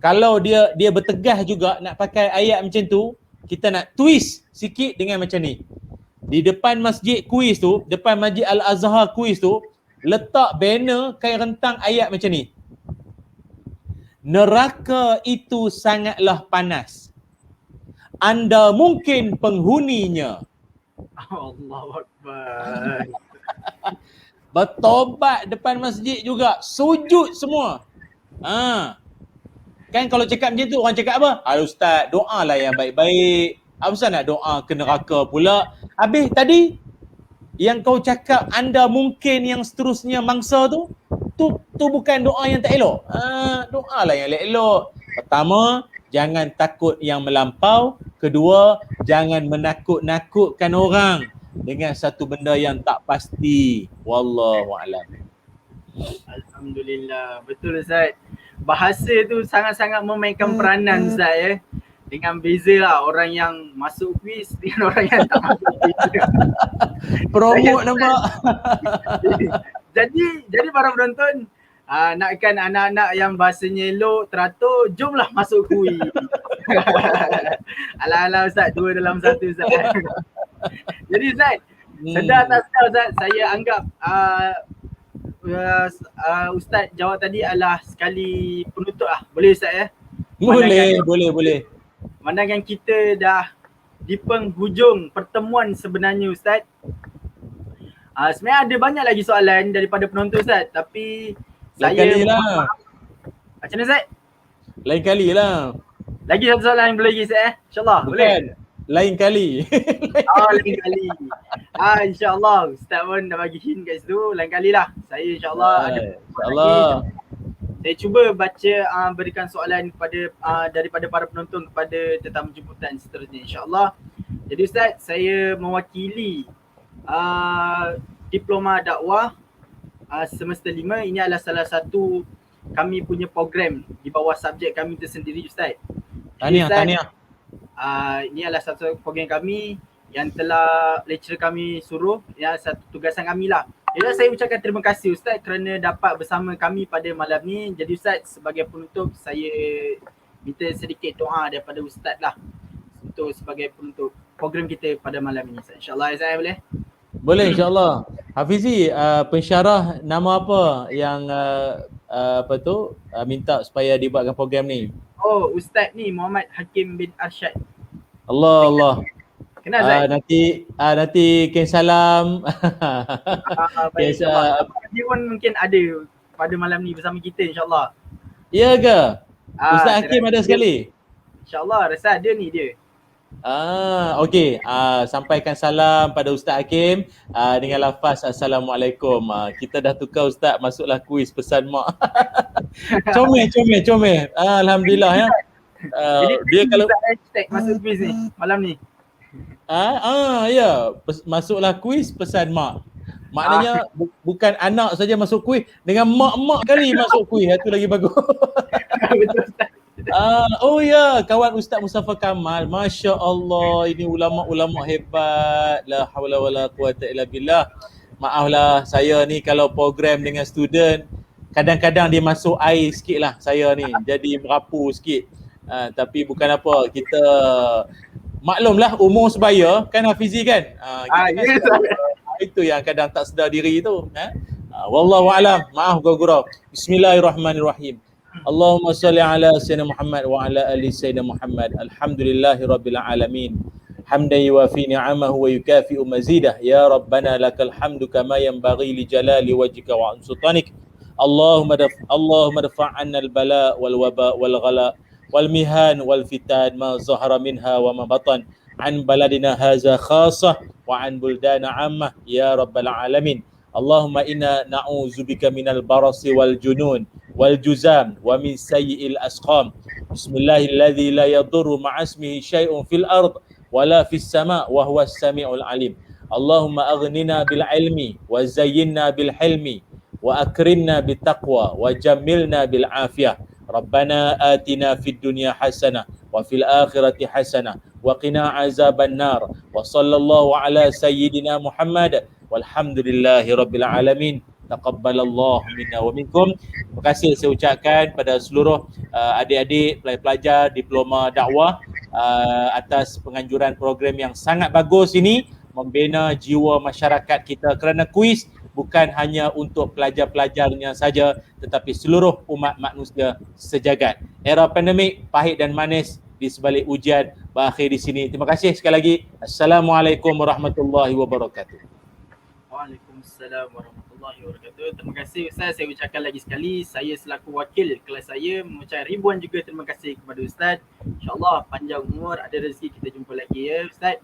Kalau dia bertegah juga nak pakai ayat macam tu, kita nak twist sikit dengan macam ni. Di depan masjid kuis tu, depan Masjid Al-Azhar kuis tu, letak banner kain rentang ayat macam ni. Neraka itu sangatlah panas. Anda mungkin penghuninya. Allahu Akbar. Bertobat depan masjid juga. Sujud semua. Kan kalau cakap macam tu, orang cakap apa? Ustaz, doalah yang baik-baik. Apa pasal nak doa ke neraka pula? Habis tadi, yang kau cakap anda mungkin yang seterusnya mangsa tu bukan doa yang tak elok. Doalah yang elok. Pertama, jangan takut yang melampau. Kedua, jangan menakut-nakutkan orang dengan satu benda yang tak pasti. Wallahu a'lam. Alhamdulillah. Betul Ustaz. Bahasa tu sangat-sangat memainkan peranan Ustaz ya. Dengan beza lah orang yang masuk kuis dengan orang yang tak masuk kuis. Promote nampak. Jadi para penonton, nakkan anak-anak yang bahasanya elok, teratur, jomlah masuk kuis. Alah-alah Ustaz, dua dalam satu Ustaz. Jadi Ustaz, sedar tak sedar Ustaz, saya anggap Ustaz jawab tadi adalah sekali penutup lah. Boleh Ustaz ya? Boleh. Mandangan kita dah di penghujung pertemuan sebenarnya Ustaz. Sebenarnya ada banyak lagi soalan daripada penonton Ustaz, tapi lain kali lah. Macam mana Ustaz? Lain kali lah. Lagi satu soalan yang boleh lagi Ustaz InsyaAllah. Boleh? Lain kali. Lain kali. InsyaAllah Ustaz pun dah bagi hint kat situ. Lain kali lah. Saya insyaAllah ada InsyaAllah. Saya cuba baca berikan soalan kepada daripada para penonton kepada tetamu jemputan seterusnya insyaAllah. Jadi Ustaz, saya mewakili Diploma Dakwah semester 5. Ini adalah salah satu kami punya program di bawah subjek kami tersendiri Ustaz. Tahniah. Ini adalah satu program kami yang telah lecturer kami suruh, ya, satu tugasan kami lah. Jadi saya ucapkan terima kasih Ustaz kerana dapat bersama kami pada malam ni. Jadi Ustaz, sebagai penutup saya minta sedikit doa daripada Ustaz lah untuk sebagai penutup program kita pada malam ini. InsyaAllah Ustaz boleh? Boleh insyaAllah. Hafizi, pensyarah nama apa yang minta supaya dibuatkan program ni? Oh, Ustaz ni Muhammad Hakim bin Arsyad. Allah Allah. Kenal Zat? Nanti kirim salam. Baik insyaAllah. Dia pun mungkin ada pada malam ni bersama kita insyaAllah. Ya ke? Ustaz Saya Hakim rasa ada sekali? InsyaAllah rasa ada ni dia. Okey. Sampaikan salam pada Ustaz Hakim dengan lafaz Assalamualaikum. Kita dah tukar Ustaz, masuklah kuis pesan mak. Comel. Alhamdulillah ya. Jadi Dia kalau hashtag masuk kuis ni malam ni. ya, masuklah kuis pesan mak. Maknanya bukan anak saja masuk kuis, dengan mak-mak kali masuk kuis. Itu lagi bagus. Betul Ustaz. Oh ya, kawan Ustaz Mustafa Kamal. Masya Allah, ini ulama-ulama hebat. La hawla wala quwata illa billah. Maaflah saya ni kalau program dengan student, kadang-kadang dia masuk air sikit lah saya ni. Jadi merapu sikit. Tapi bukan apa, kita maklumlah umur sebaya kan Hafizi kan. Kita kan Yes. itu yang kadang tak sedar diri tu. Wallahu a'lam. Maaf gurau. Bismillahirrahmanirrahim. Allahumma salli ala sayyidina Muhammad wa ala ali sayyidina Muhammad. Alhamdulillahi rabbil alamin. Hamdan yuwafi ni'amahu wa yukafi'u mazidah. Ya Rabbana lakal hamdu kama yanbaghi li jalali wajhika wa an sultanik. Allahumma dafa' 'anna al-bala wal waba wal ghala wal mihan wal fitan ma zahara minha wa ma batan an baladina hadza khassah wa an buldana 'ammah ya rabbal alamin. Allahumma inna na'udzubika minal barasi wal junun wal juzam wa min sayyi'il asqam. Bismillahilladzi la yadurru ma'asmihi syai'un fil ard wala fis sama' wa huwas sami'ul alim. Allahumma aghnina bil ilmi wa zayyinna bil hilmi wa akrimna bit taqwa wa jammilna bil afiyah. Rabbana atina fid dunya hasanah wa fil akhirati hasanah wa qina azaban nar. Wa sallallahu ala sayyidina Muhammad walhamdulillahi rabbil alamin. Taqabbalallahu minna wa minkum. Terima kasih saya ucapkan pada seluruh adik-adik pelajar diploma dakwah atas penganjuran program yang sangat bagus ini, membina jiwa masyarakat kita, kerana kuis bukan hanya untuk pelajar-pelajarnya saja tetapi seluruh umat manusia sejagat. Era pandemik pahit dan manis di sebalik ujian berakhir di sini. Terima kasih sekali lagi. Assalamualaikum warahmatullahi wabarakatuh. Waalaikumsalam warahmatullahi wabarakatuh. Terima kasih Ustaz. Saya ucapkan lagi sekali, saya selaku wakil kelas saya mengucapkan ribuan juga terima kasih kepada Ustaz. InsyaAllah panjang umur, ada rezeki kita jumpa lagi ya Ustaz.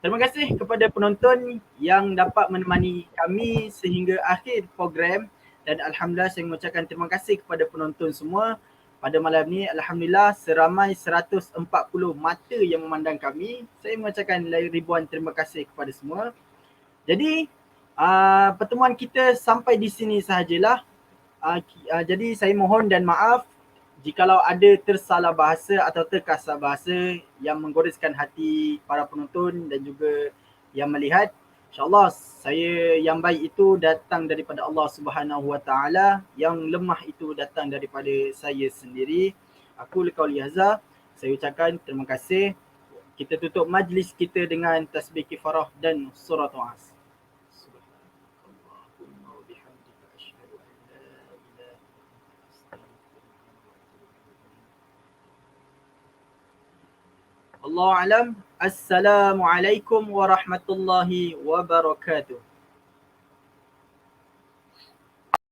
Terima kasih kepada penonton yang dapat menemani kami sehingga akhir program, dan Alhamdulillah saya mengucapkan terima kasih kepada penonton semua. Pada malam ni Alhamdulillah seramai 140 mata yang memandang kami. Saya mengucapkan ribuan terima kasih kepada semua. Jadi pertemuan kita sampai di sini sahajalah. Jadi saya mohon dan maaf jikalau ada tersalah bahasa atau terkasar bahasa yang menggoreskan hati para penonton dan juga yang melihat. InsyaAllah saya yang baik itu datang daripada Allah Subhanahu Wa Taala, yang lemah itu datang daripada saya sendiri. Aku qauli hadza. Saya ucapkan terima kasih. Kita tutup majlis kita dengan tasbih kifarah dan surah As. Allahu a'lam. Assalamualaikum warahmatullahi wabarakatuh.